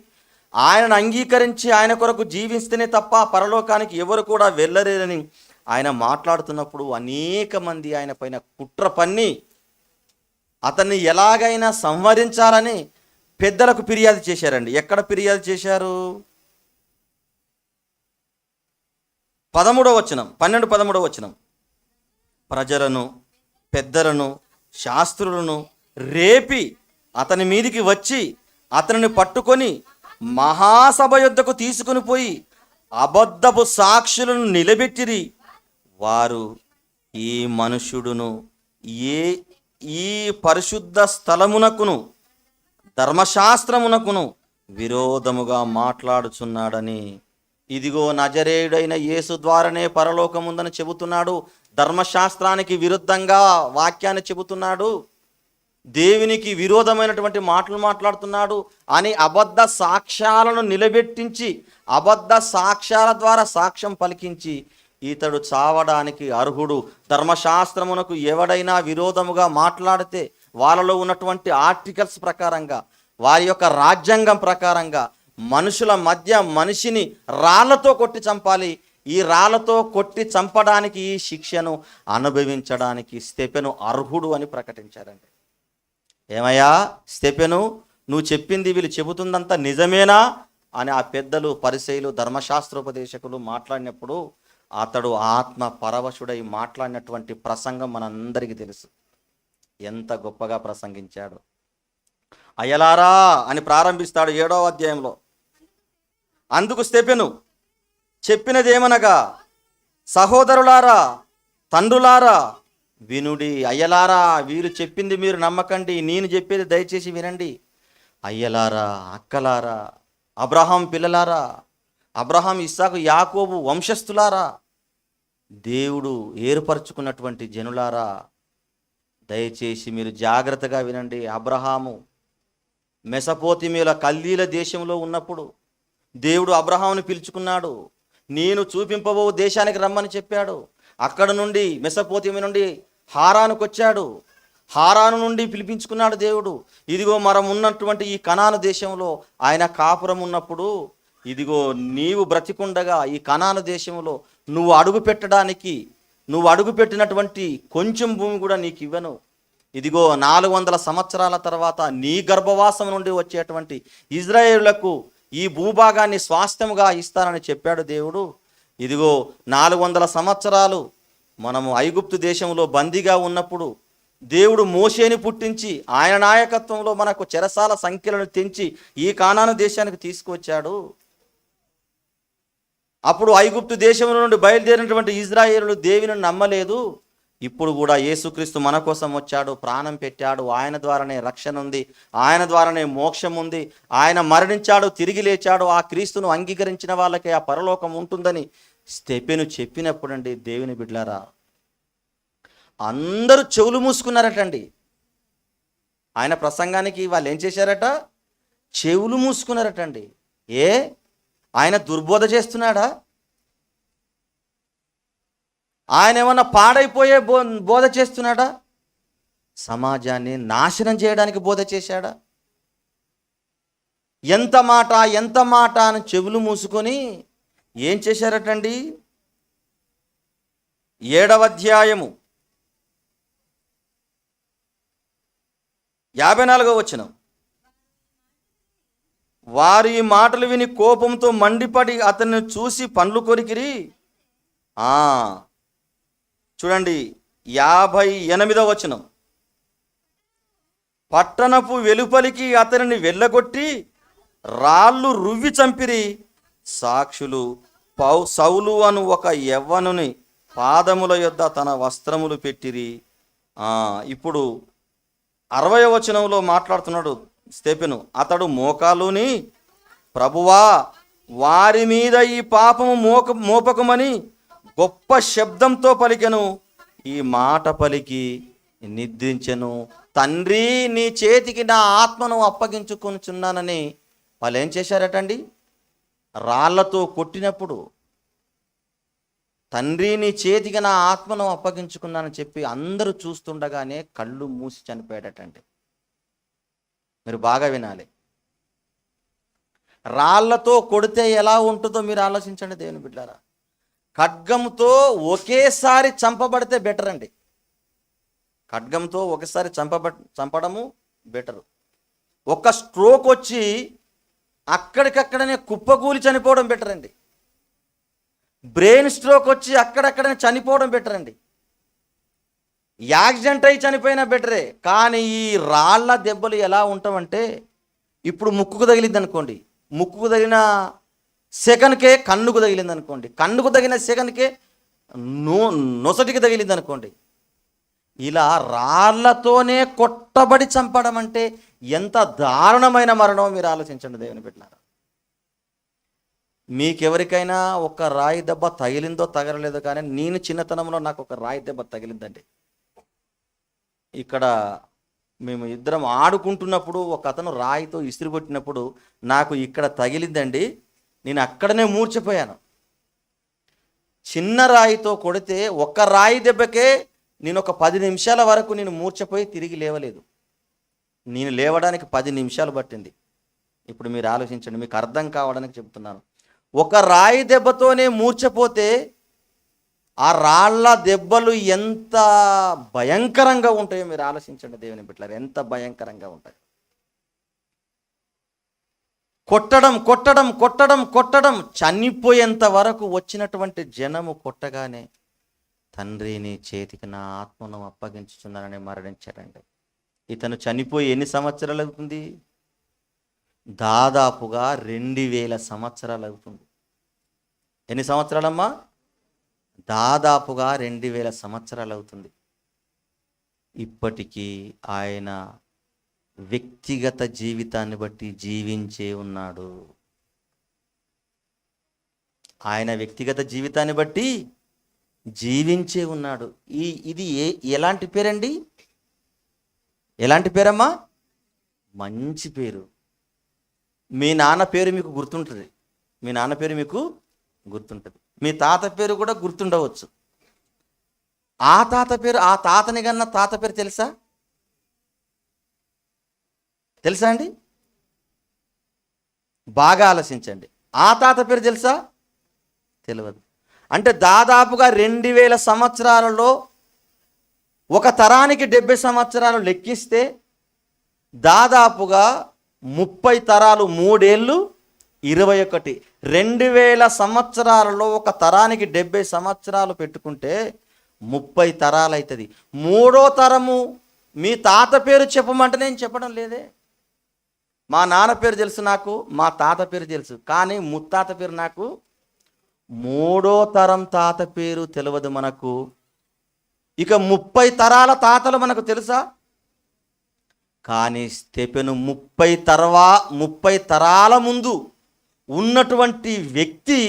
ఆయనను అంగీకరించి ఆయన కొరకు జీవిస్తేనే తప్ప పరలోకానికి ఎవరు కూడా వెళ్ళలేరని ఆయన మాట్లాడుతున్నప్పుడు అనేక మంది ఆయన పైన కుట్ర పన్ని అతన్ని ఎలాగైనా సంహరించాలని పెద్దలకు ఫిర్యాదు చేశారండి. ఎక్కడ ఫిర్యాదు చేశారు? 12వ వచనం. ప్రజలను, పెద్దలను, శాస్త్రులను రేపి అతని మీదికి వచ్చి అతనిని పట్టుకొని మహాసభ యొద్దకు తీసుకుని పోయి అబద్ధపు సాక్షులను నిలబెట్టిరి. వారు ఈ మనుష్యుడును ఈ పరిశుద్ధ స్థలమునకును ధర్మశాస్త్రమునకును విరోధముగా మాట్లాడుచున్నాడని, ఇదిగో నజరేయుడైన యేసు ద్వారానే పరలోకం ఉందని చెబుతున్నాడు, ధర్మశాస్త్రానికి విరుద్ధంగా వాక్యాన్ని చెబుతున్నాడు, దేవునికి విరోధమైనటువంటి మాటలు మాట్లాడుతున్నాడు అని అబద్ధ సాక్ష్యాలను నిలబెట్టించి, అబద్ధ సాక్ష్యాల ద్వారా సాక్ష్యం పలికించి ఇతడు చావడానికి అర్హుడు, ధర్మశాస్త్రమునకు ఎవడైనా విరోధముగా మాట్లాడితే వాళ్ళలో ఉన్నటువంటి ఆర్టికల్స్ ప్రకారంగా, వారి యొక్క రాజ్యాంగం ప్రకారంగా మనుషుల మధ్య మనిషిని రాళ్లతో కొట్టి చంపాలి. ఈ రాళ్లతో కొట్టి చంపడానికి, ఈ శిక్షను అనుభవించడానికి స్తెఫెను అర్హుడు అని ప్రకటించారండి. ఏమయ్యా స్తెఫెను, నువ్వు చెప్పింది వీళ్ళు చెబుతుందంతా నిజమేనా అని ఆ పెద్దలు, పరిసయ్యులు, ధర్మశాస్త్రోపదేశకులు మాట్లాడినప్పుడు అతడు ఆత్మ పరవశుడై మాట్లాడినటువంటి ప్రసంగం మనందరికీ తెలుసు. ఎంత గొప్పగా ప్రసంగించాడు. అయ్యలారా అని ప్రారంభిస్తాడు 7వ అధ్యాయంలో. అందుకు స్తెఫెను చెప్పినదేమనగా, సహోదరులారా, తండ్రులారా వినుడి. అయ్యలారా, వీరు చెప్పింది మీరు నమ్మకండి, నేను చెప్పేది దయచేసి వినండి. అయ్యలారా, అక్కలారా, అబ్రహాం పిల్లలారా, అబ్రహాం, ఇస్సాకు, యాకోబు వంశస్థులారా, దేవుడు ఏర్పరచుకున్నటువంటి జనులారా, దయచేసి మీరు జాగ్రత్తగా వినండి. అబ్రహాము మెసపోతిమీల కల్దీల దేశంలో ఉన్నప్పుడు దేవుడు అబ్రహాముని పిలుచుకున్నాడు. నేను చూపింపబో దేశానికి రమ్మని చెప్పాడు. అక్కడ నుండి మెసపోతిమి నుండి హారానుకు వచ్చాడు. హారాను నుండి పిలిపించుకున్నాడు దేవుడు. ఇదిగో మనం ఉన్నటువంటి ఈ కనాను దేశంలో ఆయన కాపురం ఉన్నప్పుడు, ఇదిగో నీవు బ్రతికుండగా ఈ కనాను దేశంలో నువ్వు అడుగు పెట్టడానికి, నువ్వు అడుగు పెట్టినటువంటి కొంచెం భూమి కూడా నీకు ఇవ్వను. ఇదిగో 400 సంవత్సరాల తర్వాత నీ గర్భవాసం నుండి వచ్చేటువంటి ఇజ్రాయేలులకు ఈ భూభాగాన్ని స్వాస్థ్యముగా ఇస్తానని చెప్పాడు దేవుడు. ఇదిగో 400 సంవత్సరాలు మనము ఐగుప్తు దేశంలో బందీగా ఉన్నప్పుడు దేవుడు మోషేని పుట్టించి ఆయన నాయకత్వంలో మనకు చెరసాల సంఖ్యలను తెంచి ఈ కానాను దేశానికి తీసుకువచ్చాడు. అప్పుడు ఐగుప్తు దేశం నుండి బయలుదేరినటువంటి ఇజ్రాయేలులు దేవుని నమ్మలేదు. ఇప్పుడు కూడా యేసుక్రీస్తు మన కోసం వచ్చాడు, ప్రాణం పెట్టాడు, ఆయన ద్వారానే రక్షణ ఉంది, ఆయన ద్వారానే మోక్షం ఉంది, ఆయన మరణించాడు, తిరిగి లేచాడు, ఆ క్రీస్తును అంగీకరించిన వాళ్ళకే ఆ పరలోకం ఉంటుందని స్తెఫెను చెప్పినప్పుడండి, దేవుని బిడ్డలారా, అందరూ చెవులు మూసుకున్నారటండి. ఆయన ప్రసంగానికి వాళ్ళు ఏం చేశారట? చెవులు మూసుకున్నారటండి. ఆయన దుర్బోధ చేస్తున్నాడా? ఆయన ఏమన్నా పాడైపోయే బోధ చేస్తున్నాడా? సమాజాన్ని నాశనం చేయడానికి బోధ చేశాడా? ఎంత మాట అని చెవులు మూసుకొని ఏం చేశారటండి? 7వ అధ్యాయము 54వ వచనం. వారు ఈ మాటలు విని కోపంతో మండిపడి అతన్ని చూసి పండ్లు కొరికిరి. చూడండి 58వ వచనం. పట్టణపు వెలుపలికి అతనిని వెళ్ళగొట్టి రాళ్ళు రువ్వి చంపిరి. సాక్షులు సౌలు అను ఒక యవ్వనుని పాదముల యొద్ద తన వస్త్రములు పెట్టిరి. ఇప్పుడు 60వ వచనంలో మాట్లాడుతున్నాడు స్తెఫెను. అతడు మోకాలుని, ప్రభువా వారి మీద ఈ పాపము మోపకమని గొప్ప శబ్దంతో పలికెను. ఈ మాట పలికి నిద్రించెను. తండ్రి నీ చేతికి నా ఆత్మను అప్పగించుకొనుచున్నానని వాళ్ళు ఏం చేశారటండి? రాళ్లతో కొట్టినప్పుడు తండ్రి నీ చేతికి నా ఆత్మను అప్పగించుకున్నానని చెప్పి అందరూ చూస్తుండగానే కళ్ళు మూసి చనిపోయాడటండి. మీరు బాగా వినాలి. రాళ్లతో కొడితే ఎలా ఉంటుందో మీరు ఆలోచించండి దేవుని బిడ్డారా. ఖడ్గంతో ఒకేసారి చంపబడితే బెటర్ అండి. ఖడ్గంతో ఒకసారి చంపడము బెటరు. ఒక స్ట్రోక్ వచ్చి అక్కడికక్కడనే కుప్పకూలి చనిపోవడం బెటర్ అండి. బ్రెయిన్ స్ట్రోక్ వచ్చి అక్కడక్కడనే చనిపోవడం బెటర్ అండి. యాక్సిడెంట్ అయి చనిపోయినా బెటరే. కానీ ఈ రాళ్ల దెబ్బలు ఎలా ఉంటామంటే, ఇప్పుడు ముక్కుకు తగిలింది అనుకోండి, ముక్కుకు తగిలిన సెకండ్కే కన్నుకు తగిలింది అనుకోండి, కన్నుకు తగిలిన సెకండ్కే నొసటికి తగిలింది అనుకోండి. ఇలా రాళ్లతోనే కొట్టబడి చంపడం అంటే ఎంత దారుణమైన మరణం మీరు ఆలోచించండి దేవుని బిడ్డలారా. మీకెవరికైనా ఒక రాయి దెబ్బ తగిలిందో తగలలేదో కానీ నేను చిన్నతనంలో నాకు ఒక రాయి దెబ్బ తగిలిందండి. ఇక్కడ మేము ఇద్దరం ఆడుకుంటున్నప్పుడు ఒక అతను రాయితో ఇసిరి కొట్టినప్పుడు నాకు ఇక్కడ తగిలిందండి. నేను అక్కడనే మూర్చిపోయాను. చిన్న రాయితో కొడితే ఒక్క రాయి దెబ్బకే నేను ఒక 10 నిమిషాల వరకు నేను మూర్చపోయి తిరిగి లేవలేదు. నేను లేవడానికి 10 నిమిషాలు పట్టింది. ఇప్పుడు మీరు ఆలోచించండి, మీకు అర్థం కావడానికి చెప్తున్నాను. ఒక రాయి దెబ్బతోనే మూర్చపోతే ఆ రాళ్ల దెబ్బలు ఎంత భయంకరంగా ఉంటాయో మీరు ఆలోచించండి దేవుని బిడ్డలారా. ఎంత భయంకరంగా ఉంటాయి. కొట్టడం కొట్టడం కొట్టడం కొట్టడం చనిపోయేంత వరకు వచ్చినటువంటి జనము కొట్టగానే తండ్రి నీ చేతికి నా ఆత్మను అప్పగించుచున్నానని మరణించాడండి. ఇతను చనిపోయి ఎన్ని సంవత్సరాలు అవుతుంది? దాదాపుగా 2000 సంవత్సరాలు అవుతుంది. ఎన్ని సంవత్సరాలమ్మా? దాదాపుగా 2000 సంవత్సరాలు అవుతుంది. ఇప్పటికీ ఆయన వ్యక్తిగత జీవితాన్ని బట్టి జీవించే ఉన్నాడు. ఆయన వ్యక్తిగత జీవితాన్ని బట్టి జీవించే ఉన్నాడు. ఇది ఎలాంటి పేరండి? ఎలాంటి పేరమ్మా? మంచి పేరు. మీ నాన్న పేరు మీకు గుర్తుంటుంది. మీ నాన్న పేరు మీకు గుర్తుంటుంది. మీ తాత పేరు కూడా గుర్తుండవచ్చు. ఆ తాత పేరు, ఆ తాతని కన్నా తాత పేరు తెలుసా? తెలుసా అండి? బాగా ఆలోచించండి. ఆ తాత పేరు తెలుసా? తెలియదు. అంటే దాదాపుగా 2000 సంవత్సరాలలో ఒక తరానికి 70 సంవత్సరాలు లెక్కిస్తే దాదాపుగా 30 తరాలు, 3 ఏళ్ళు 21. 2000 సంవత్సరాలలో ఒక తరానికి 70 సంవత్సరాలు పెట్టుకుంటే 30 తరాలు అవుతుంది. 3వ తరము మీ తాత పేరు చెప్పమంటే నేను చెప్పడం లేదే. మా నాన్న పేరు తెలుసు నాకు, మా తాత పేరు తెలుసు, కానీ ముత్తాత పేరు నాకు 3వ తరం తాత పేరు తెలియదు మనకు. ఇక 30 తరాల తాతలు మనకు తెలుసా? కానీ స్తెఫెను 30 తరాల ముందు ఉన్నటువంటి వ్యక్తి,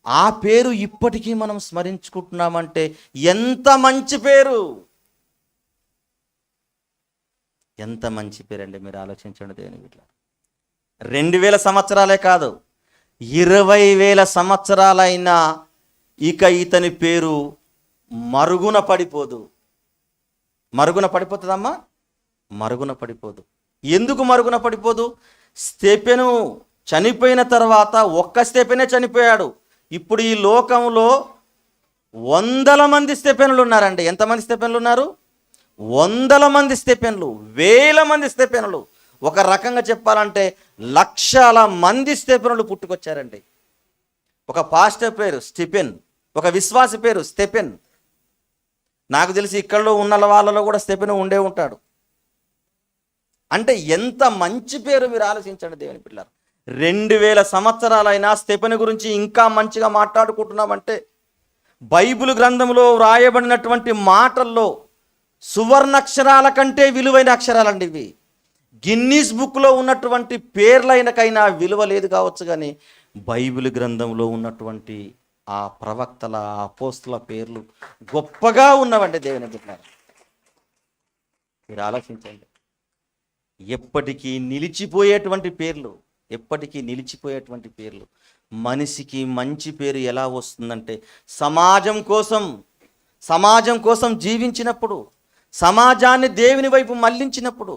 ఆ పేరు ఇప్పటికీ మనం స్మరించుకుంటున్నామంటే ఎంత మంచి పేరు! ఎంత మంచి పేరండి మీరు ఆలోచించండి దేవుని బిడ్డలారా. 2000 సంవత్సరాలే కాదు, 20,000 సంవత్సరాలైనా ఇక ఇతని పేరు మరుగున పడిపోదు. మరుగున పడిపోతుందమ్మా? మరుగున పడిపోదు. ఎందుకు మరుగున పడిపోదు? స్తెఫెను చనిపోయిన తర్వాత ఒక్క స్తెఫెనే చనిపోయాడు. ఇప్పుడు ఈ లోకంలో 100 మంది స్తెఫెనులు ఉన్నారండి. ఎంతమంది స్తెఫెనులు ఉన్నారు? 100 మంది స్తెఫెనులు, 1000 మంది స్తెఫెనులు. ఒక రకంగా చెప్పాలంటే లక్షల మంది స్తెఫెనులు పుట్టుకొచ్చారండి. ఒక పాస్టర్ పేరు స్టిఫెన్, ఒక విశ్వాసి పేరు స్తెఫెన్. నాకు తెలిసి ఇక్కడలో ఉన్న వాళ్ళలో కూడా స్తెఫెను ఉండే ఉంటాడు. అంటే ఎంత మంచి పేరు మీరు ఆలోచించండి దేవుని పిల్లలు. 2000 సంవత్సరాలైనా స్తెఫెను గురించి ఇంకా మంచిగా మాట్లాడుకుంటున్నామంటే బైబిల్ గ్రంథంలో వ్రాయబడినటువంటి మాటల్లో సువర్ణాక్షరాల కంటే విలువైన అక్షరాలండి ఇవి. గిన్నీస్ బుక్లో ఉన్నటువంటి పేర్లైనకైనా విలువ లేదు కావచ్చు, కానీ బైబిల్ గ్రంథంలో ఉన్నటువంటి ఆ ప్రవక్తల అపోస్తుల పేర్లు గొప్పగా ఉన్నవండి దేవుని బిడ్డలారా. మీరు ఆలోచించండి. ఎప్పటికీ నిలిచిపోయేటువంటి పేర్లు, ఎప్పటికీ నిలిచిపోయేటువంటి పేర్లు. మనిషికి మంచి పేరు ఎలా వస్తుందంటే సమాజం కోసం జీవించినప్పుడు, సమాజాన్ని దేవుని వైపు మళ్లించినప్పుడు,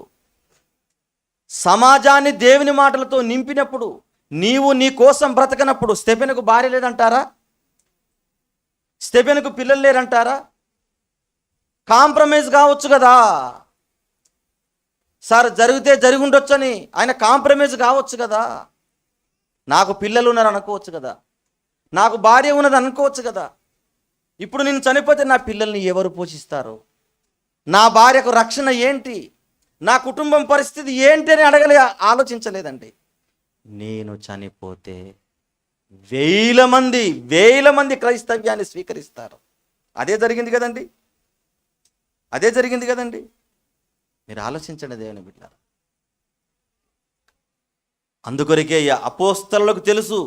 సమాజాన్ని దేవుని మాటలతో నింపినప్పుడు, నీవు నీ కోసం బ్రతకనప్పుడు. స్టెఫెనుకు భార్య లేదంటారా? స్టెఫెనుకు పిల్లలు లేరంటారా? కాంప్రమైజ్ కావచ్చు కదా సార్, జరిగితే జరిగి ఉండొచ్చని ఆయన కాంప్రమైజ్ కావచ్చు కదా. నాకు పిల్లలు ఉన్నారు అనుకోవచ్చు కదా, నాకు భార్య ఉన్నది అనుకోవచ్చు కదా. ఇప్పుడు నేను చనిపోతే నా పిల్లల్ని ఎవరు పోషిస్తారు? నా భార్యకు రక్షణ ఏంటి? నా కుటుంబం పరిస్థితి ఏంటి అని ఆలోచించలేదండి. నేను చనిపోతే వేల మంది క్రైస్తవ్యాన్ని స్వీకరిస్తారు. అదే జరిగింది కదండి. మీరు ఆలోచించండి దేవుని బిడ్డలారా. అందుకొరకే అపోస్తలులకు తెలుసు,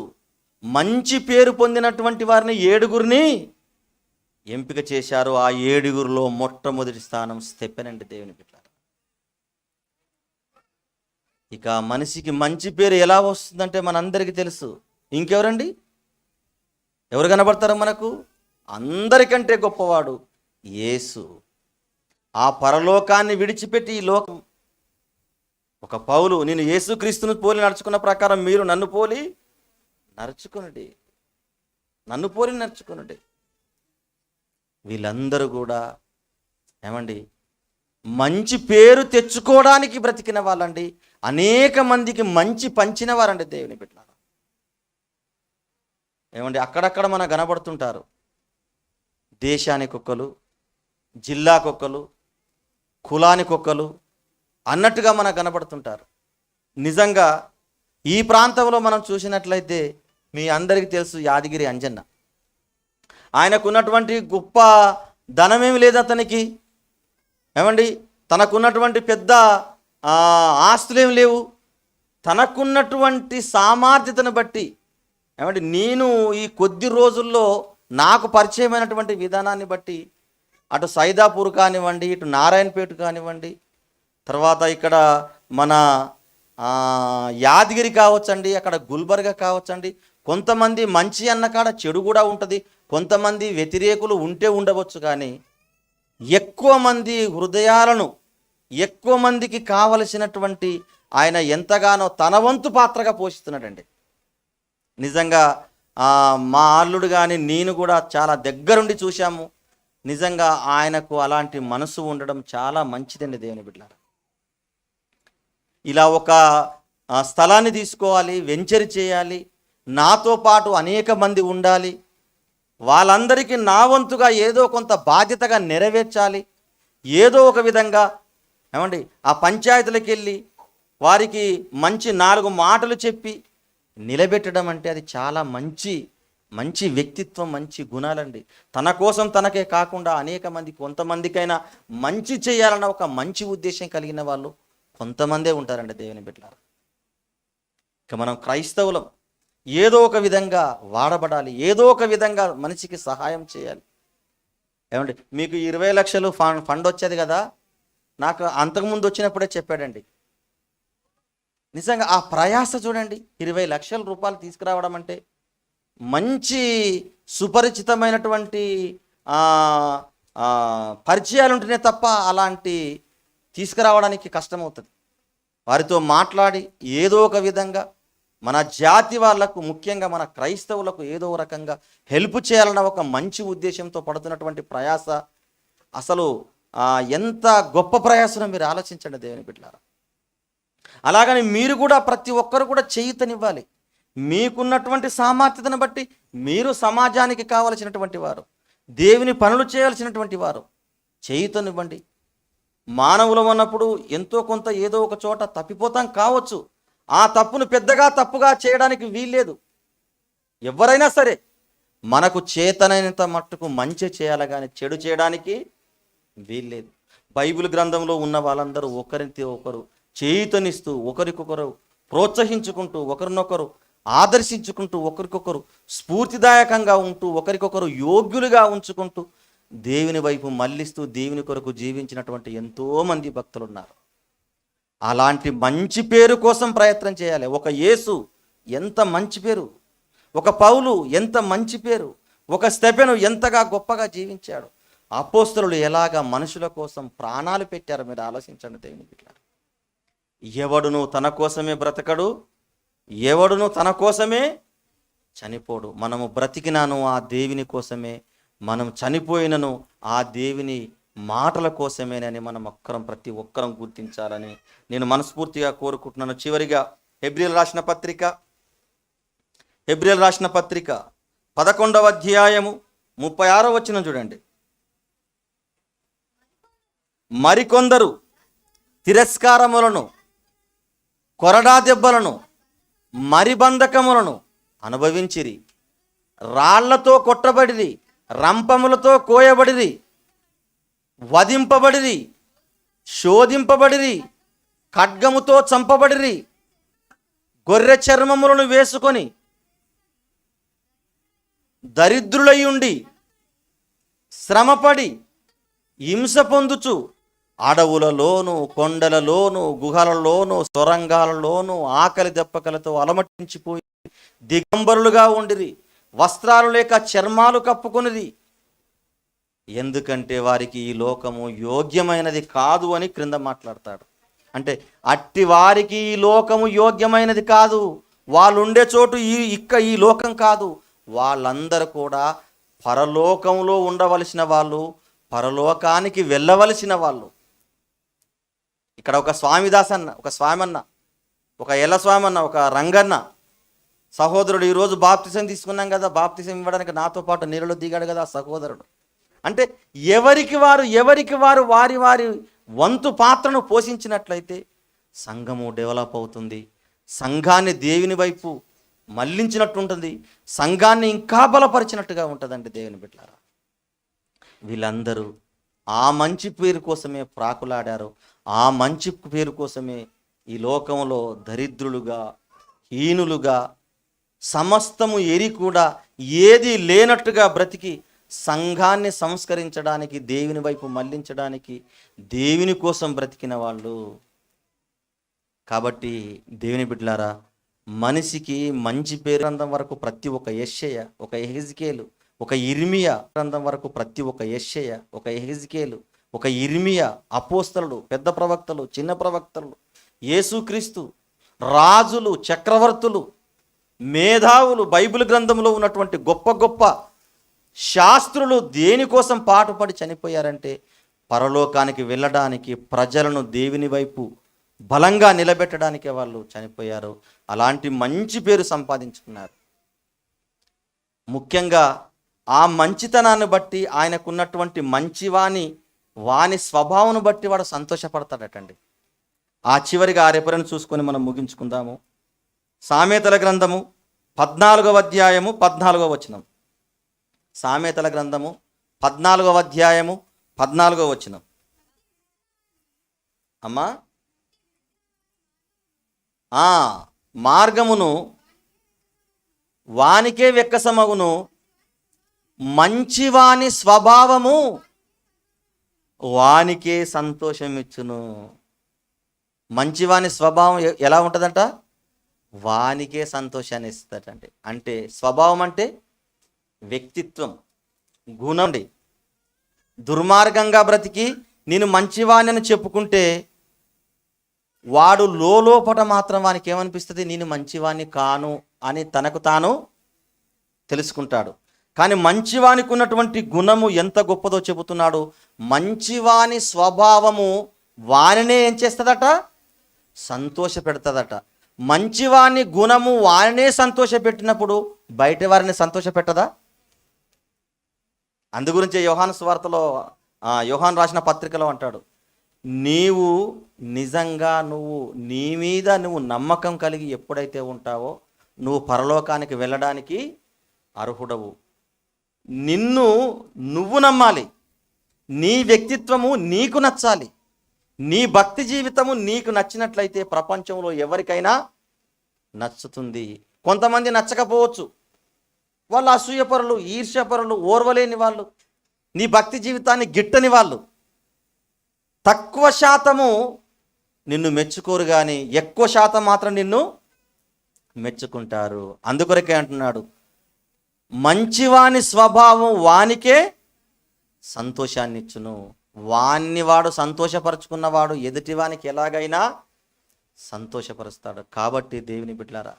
మంచి పేరు పొందినటువంటి వారిని 7 ఎంపిక చేశారు. ఆ 7 మొట్టమొదటి స్థానం స్టెఫెనండి దేవుని బిడ్డలారా. ఇక మనిషికి మంచి పేరు ఎలా వస్తుందంటే మనందరికీ తెలుసు. ఇంకెవరండి? ఎవరు కనబడతారు మనకు? అందరికంటే గొప్పవాడు యేసు. ఆ పరలోకాన్ని విడిచిపెట్టి ఈ లోకం, ఒక పౌలు, నేను యేసుక్రీస్తును పోలి నడుచుకున్న ప్రకారం మీరు నన్ను పోలి నడుచుకునండి. వీళ్ళందరూ కూడా ఏమండి, మంచి పేరు తెచ్చుకోవడానికి బ్రతికిన వాళ్ళండి. అనేక మందికి మంచి పంచిన వారండి దేవుని బిడ్డలారా. ఏమండి, అక్కడక్కడ మన కనబడుతుంటారు. దేశానికొక్కలు, జిల్లాకొక్కలు, కులానికొక్కలు అన్నట్టుగా మనకు కనబడుతుంటారు. నిజంగా ఈ ప్రాంతంలో మనం చూసినట్లయితే మీ అందరికీ తెలుసు యాదగిరి అంజన్న. ఆయనకున్నటువంటి గొప్ప ధనమేమి లేదు అతనికి. ఏమండి, తనకున్నటువంటి పెద్ద ఆస్తులేమి లేవు. తనకున్నటువంటి సామర్థ్యతను బట్టి, ఏమండి, నేను ఈ కొద్ది రోజుల్లో నాకు పరిచయమైనటువంటి విధానాన్ని బట్టి అటు సైదాపూర్ కానివ్వండి, ఇటు నారాయణపేట కానివ్వండి, తర్వాత ఇక్కడ మన యాదగిరి కావచ్చండి, అక్కడ గుల్బర్గా కావచ్చండి. కొంతమంది మంచి అన్న కాడ చెడు కూడా ఉంటుంది, కొంతమంది వ్యతిరేకులు ఉంటే ఉండవచ్చు. కానీ ఎక్కువ మంది హృదయాలను, ఎక్కువ మందికి కావలసినటువంటి ఆయన ఎంతగానో తన వంతు పాత్రగా పోషిస్తున్నాడండి. నిజంగా మా అల్లుడు కానీ నేను కూడా చాలా దగ్గరుండి చూశాము. నిజంగా ఆయనకు అలాంటి మనసు ఉండడం చాలా మంచిదండి దేవుని బిడ్డలారా. ఇలా ఒక స్థలాన్ని తీసుకోవాలి, వెంచర్ చేయాలి, నాతో పాటు అనేక మంది ఉండాలి, వాళ్ళందరికీ నా వంతుగా ఏదో కొంత బాధ్యతగా నెరవేర్చాలి. ఏదో ఒక విధంగా ఏమండి ఆ పంచాయతీలకు వెళ్ళి వారికి మంచి 4 మాటలు చెప్పి నిలబెట్టడం అంటే అది చాలా మంచి వ్యక్తిత్వం, మంచి గుణాలండి. తన కోసం తనకే కాకుండా అనేక మంది, కొంతమందికైనా మంచి చేయాలన్న ఒక మంచి ఉద్దేశం కలిగిన వాళ్ళు కొంతమందే ఉంటారండి దేవుని బిడ్డలారా. ఇక మనం క్రైస్తవులం, ఏదో ఒక విధంగా వాడబడాలి, ఏదో ఒక విధంగా మనిషికి సహాయం చేయాలి. ఏమండి, మీకు 20 లక్షలు ఫండ్ వచ్చేది కదా, నాకు అంతకుముందు వచ్చినప్పుడే చెప్పాడండి. నిజంగా ఆ ప్రయాస చూడండి, 20 లక్షల రూపాయలు తీసుకురావడం అంటే మంచి సుపరిచితమైనటువంటి పరిచయాలు ఉంటేనే తప్ప అలాంటి తీసుకురావడానికి కష్టమవుతుంది. వారితో మాట్లాడి ఏదో ఒక విధంగా మన జాతి వాళ్లకు, ముఖ్యంగా మన క్రైస్తవులకు ఏదో రకంగా హెల్ప్ చేయాలన్న ఒక మంచి ఉద్దేశంతో పడుతున్నటువంటి ప్రయాస అసలు ఎంత గొప్ప ప్రయాసనో మీరు ఆలోచించండి దేవుని బిడ్డలారా. అలాగని మీరు కూడా, ప్రతి ఒక్కరు కూడా చేయూతనివ్వాలి. మీకున్నటువంటి సామర్థ్యతను బట్టి మీరు సమాజానికి కావలసినటువంటి వారు, దేవుని పనులు చేయాల్సినటువంటి వారు చేయూతనివ్వండి. మానవులం అన్నప్పుడు ఎంతో కొంత ఏదో ఒక చోట తప్పిపోతాం కావచ్చు. ఆ తప్పును పెద్దగా తప్పుగా చేయడానికి వీల్లేదు. ఎవరైనా సరే మనకు చేతనైనంత మట్టుకు మంచి చేయాలి, కానీ చెడు చేయడానికి వీల్లేదు. బైబిల్ గ్రంథంలో ఉన్న వాళ్ళందరూ ఒకరితో ఒకరు చేయుతనిస్తూ, ఒకరికొకరు ప్రోత్సహించుకుంటూ, ఒకరినొకరు ఆదర్శించుకుంటూ, ఒకరికొకరు స్ఫూర్తిదాయకంగా ఉంటూ, ఒకరికొకరు యోగ్యులుగా ఉంచుకుంటూ, దేవుని వైపు మళ్ళిస్తూ, దేవుని కొరకు జీవించినటువంటి ఎంతోమంది భక్తులు ఉన్నారు. అలాంటి మంచి పేరు కోసం ప్రయత్నం చేయాలి. ఒక యేసు ఎంత మంచి పేరు, ఒక పౌలు ఎంత మంచి పేరు, ఒక స్టెఫెను ఎంతగా గొప్పగా జీవించాడు, అపోస్తలులు ఎలాగా మనుషుల కోసం ప్రాణాలు పెట్టారు. మీరు ఆలోచించండి దేవుని బిడ్డలారా. ఎవడును తన కోసమే బ్రతకడు, ఎవడును తన కోసమే చనిపోడు. మనము బ్రతికినాను ఆ దేవుని కోసమే, మనం చనిపోయినను ఆ దేవుని మాటల కోసమేనని మనం ప్రతి ఒక్కరం గుర్తించాలని నేను మనస్ఫూర్తిగా కోరుకుంటున్నాను. చివరిగా హెబ్రీయులకు రాసిన పత్రిక 11వ అధ్యాయము 36వ వచనం చూడండి. మరికొందరు తిరస్కారములను, కొరడా దెబ్బలను, మరిబంధకములను అనుభవించిరి, రాళ్లతో కొట్టబడిరి, రంపములతో కోయబడిరి, వధింపబడిరి, శోధింపబడిరి, ఖడ్గముతో చంపబడిరి, గొర్రె చర్మములను వేసుకొని దరిద్రులై ఉండి శ్రమపడి హింస పొందుచు అడవులలోను, కొండలలోను, గుహలలోను, సొరంగాలలోను ఆకలి దెప్పకలతో అలమటించిపోయి దిగంబరులుగా ఉండిరి, వస్త్రాలు లేక చర్మాలు కప్పుకొనిది. ఎందుకంటే వారికి ఈ లోకము యోగ్యమైనది కాదు అని క్రింద మాట్లాడతాడు. అంటే అట్టి వారికి ఈ లోకము యోగ్యమైనది కాదు. వాళ్ళు ఉండే చోటు ఈ లోకం కాదు. వాళ్ళందరూ కూడా పరలోకంలో ఉండవలసిన వాళ్ళు, పరలోకానికి వెళ్ళవలసిన వాళ్ళు. ఇక్కడ ఒక స్వామిదాసన్న, ఒక స్వామన్న, ఒక ఎల్ల స్వామన్న, ఒక రంగన్న సహోదరుడు ఈరోజు బాప్తిసం తీసుకున్నాం కదా, బాప్తిసం ఇవ్వడానికి నాతో పాటు నీళ్ళలో దిగాడు కదా సహోదరుడు. అంటే ఎవరికి వారు వారి వారి వంతు పాత్రను పోషించినట్లయితే సంఘము డెవలప్ అవుతుంది, సంఘాన్ని దేవుని వైపు మళ్ళించినట్టు ఉంటుంది, సంఘాన్ని ఇంకా బలపరిచినట్టుగా ఉంటుందండి దేవుని బిడ్డలారా. వీళ్ళందరూ ఆ మంచి పేరు కోసమే ప్రాకులాడారు, ఆ మంచి పేరు కోసమే ఈ లోకంలో దరిద్రులుగా, హీనులుగా, సమస్తము ఎరి కూడా ఏది లేనట్టుగా బ్రతికి సంఘాన్ని సంస్కరించడానికి, దేవుని వైపు మళ్ళించడానికి, దేవుని కోసం బ్రతికిన వాళ్ళు. కాబట్టి దేవుని బిడ్డలారా, మనిషికి మంచి పేరు గ్రంథం వరకు ప్రతి ఒక్క యెషయా, ఒక యెహెజ్కేలు, ఒక ఇర్మియా గ్రంథం వరకు ప్రతి ఒక్క యెషయా, ఒక యెహెజ్కేలు, ఒక ఇర్మియా, అపోస్తలుడు, పెద్ద ప్రవక్తలు, చిన్న ప్రవక్తలు, యేసుక్రీస్తు, రాజులు, చక్రవర్తులు, మేధావులు, బైబిల్ గ్రంథంలో ఉన్నటువంటి గొప్ప గొప్ప శాస్త్రులు దేనికోసం పాటుపడి చనిపోయారంటే పరలోకానికి వెళ్ళడానికి, ప్రజలను దేవుని వైపు బలంగా నిలబెట్టడానికే వాళ్ళు చనిపోయారు. అలాంటి మంచి పేరు సంపాదించుకున్నారు. ముఖ్యంగా ఆ మంచితనాన్ని బట్టి, ఆయనకున్నటువంటి వాని స్వభావం బట్టి వాడు సంతోషపడతాడటండి. ఆ చివరిగా ఆ రెఫరెన్స్ చూసుకొని మనం ముగించుకుందాము. సామెతల గ్రంథము 14వ అధ్యాయము 14వ వచనం. సామెతల గ్రంథము 14వ అధ్యాయము 14వ వచనం. అమ్మా, మార్గమును వానికే వెక్కసమగును, మంచివాని స్వభావము వానికే సంతోషమిచ్చును. మంచివాని స్వభావం ఎలా ఉంటుందంట? వానికే సంతోషాన్ని ఇస్తాడండి. అంటే స్వభావం అంటే వ్యక్తిత్వం, గుణం. దుర్మార్గంగా బ్రతికి నేను మంచివాణ్ణి అని చెప్పుకుంటే వాడు లోపట మాత్రం వానికి ఏమనిపిస్తుంది? నేను మంచివాణ్ణి కాను అని తనకు తాను తెలుసుకుంటాడు. కానీ మంచివానికి ఉన్నటువంటి గుణము ఎంత గొప్పదో చెబుతున్నాడు. మంచివాని స్వభావము వానినే ఏం చేస్తుందట? సంతోష పెడతాదట. మంచివాని గుణము వానినే సంతోషపెట్టినప్పుడు బయట వారిని సంతోష పెట్టదా? అందుగురించే యోహాను సువార్తలో, యోహాను రాసిన పత్రికలో అంటాడు, నీవు నిజంగా నీ మీద నమ్మకం కలిగి ఎప్పుడైతే ఉంటావో నువ్వు పరలోకానికి వెళ్ళడానికి అర్హుడవు. నువ్వు నమ్మాలి, నీ వ్యక్తిత్వము నీకు నచ్చాలి. నీ భక్తి జీవితము నీకు నచ్చినట్లయితే ప్రపంచంలో ఎవరికైనా నచ్చుతుంది. కొంతమంది నచ్చకపోవచ్చు, వాళ్ళు అసూయపరులు, ఈర్ష్యపరులు, ఓర్వలేని వాళ్ళు, నీ భక్తి జీవితాన్ని గిట్టని వాళ్ళు. తక్కువ శాతము నిన్ను మెచ్చుకోరు, కానీ ఎక్కువ శాతం మాత్రం నిన్ను మెచ్చుకుంటారు. అందుకొరకే అంటున్నాడు, మంచివాని స్వభావం వానికే సంతోషాన్ని ఇచ్చును. వాడు సంతోషపరుచుకున్నవాడు ఎదుటివానికి ఎలాగైనా సంతోషపరుస్తాడు. కాబట్టి దేవుని బిడ్డలారా,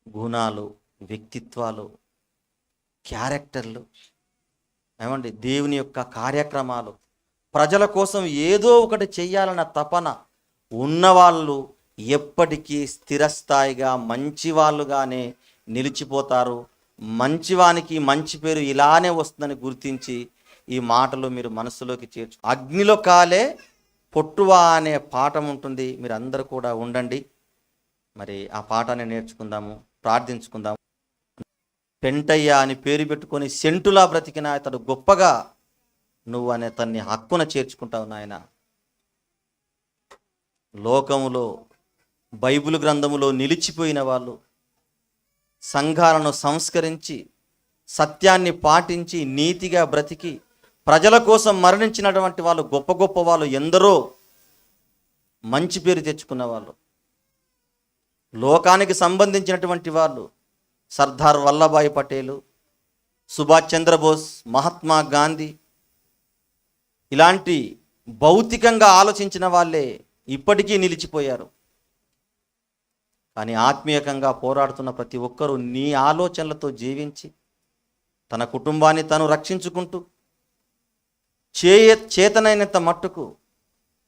గుణాలు, వ్యక్తిత్వాలు, క్యారెక్టర్లు, ఏమండి, దేవుని యొక్క కార్యక్రమాలు, ప్రజల కోసం ఏదో ఒకటి చెయ్యాలన్న తపన ఉన్నవాళ్ళు ఎప్పటికీ స్థిరస్థాయిగా మంచివాళ్ళుగానే నిలిచిపోతారు. మంచివానికి మంచి పేరు ఇలానే వస్తుందని గుర్తించి ఈ మాటలు మీరు మనసులోకి చేర్చు. అగ్నిలో కాలే పొట్టువా అనే పాఠం ఉంటుంది, మీరు అందరూ కూడా ఉండండి. మరి ఆ పాఠాన్ని నేర్చుకుందాము, ప్రార్థించుకుందాము. పెంటయ్య అని పేరు పెట్టుకొని సెంటులా బ్రతికిన అతడు గొప్పగా నువ్వు అనే తన్ని హక్కున చేర్చుకుంటావు నాయన. లోకములో బైబిల్ గ్రంథములో నిలిచిపోయిన వాళ్ళు, సంఘాలను సంస్కరించి సత్యాన్ని పాటించి నీతిగా బ్రతికి ప్రజల కోసం మరణించినటువంటి వాళ్ళు, గొప్ప గొప్ప వాళ్ళు ఎందరో మంచి పేరు తెచ్చుకున్న వాళ్ళు, లోకానికి సంబంధించినటువంటి వాళ్ళు, సర్దార్ వల్లభాయ్ పటేలు, సుభాష్ చంద్రబోస్, మహాత్మా గాంధీ, ఇలాంటి భౌతికంగా ఆలోచించిన వాళ్ళే ఇప్పటికీ నిలిచిపోయారు. కానీ ఆత్మీయంగా పోరాడుతున్న ప్రతి ఒక్కరూ నీ ఆలోచనలతో జీవించి తన కుటుంబాన్ని తను రక్షించుకుంటూ చేతనైనంత మట్టుకు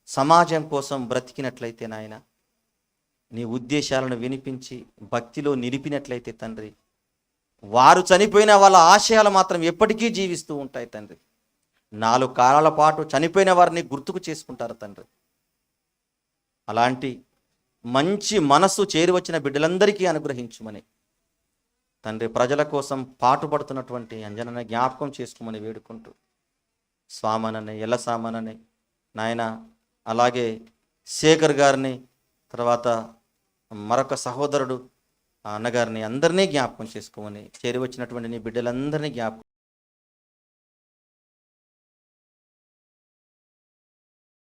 సమాజం కోసం బ్రతికినట్లయితే నాయన, నీ ఉద్దేశాలను వినిపించి భక్తిలో నిలిపినట్లయితే తండ్రి, వారు చనిపోయిన వాళ్ళ ఆశయాలు మాత్రం ఎప్పటికీ జీవిస్తూ ఉంటాయి తండ్రి. 4 కాలాల పాటు చనిపోయిన వారిని గుర్తుకు చేసుకుంటారు తండ్రి. అలాంటి మంచి మనస్సు చేరువచ్చిన బిడ్డలందరికీ అనుగ్రహించుమని తండ్రి, ప్రజల కోసం పాటుపడుతున్నటువంటి అంజనని జ్ఞాపకం చేసుకోమని వేడుకుంటూ, స్వామనని, ఎల్లసామనని నాయన, అలాగే శేఖర్ గారిని, తర్వాత మరొక సహోదరుడు అన్నగారిని, అందరినీ జ్ఞాపకం చేసుకోమని, చేరువచ్చినటువంటి నీ బిడ్డలందరినీ జ్ఞాపకం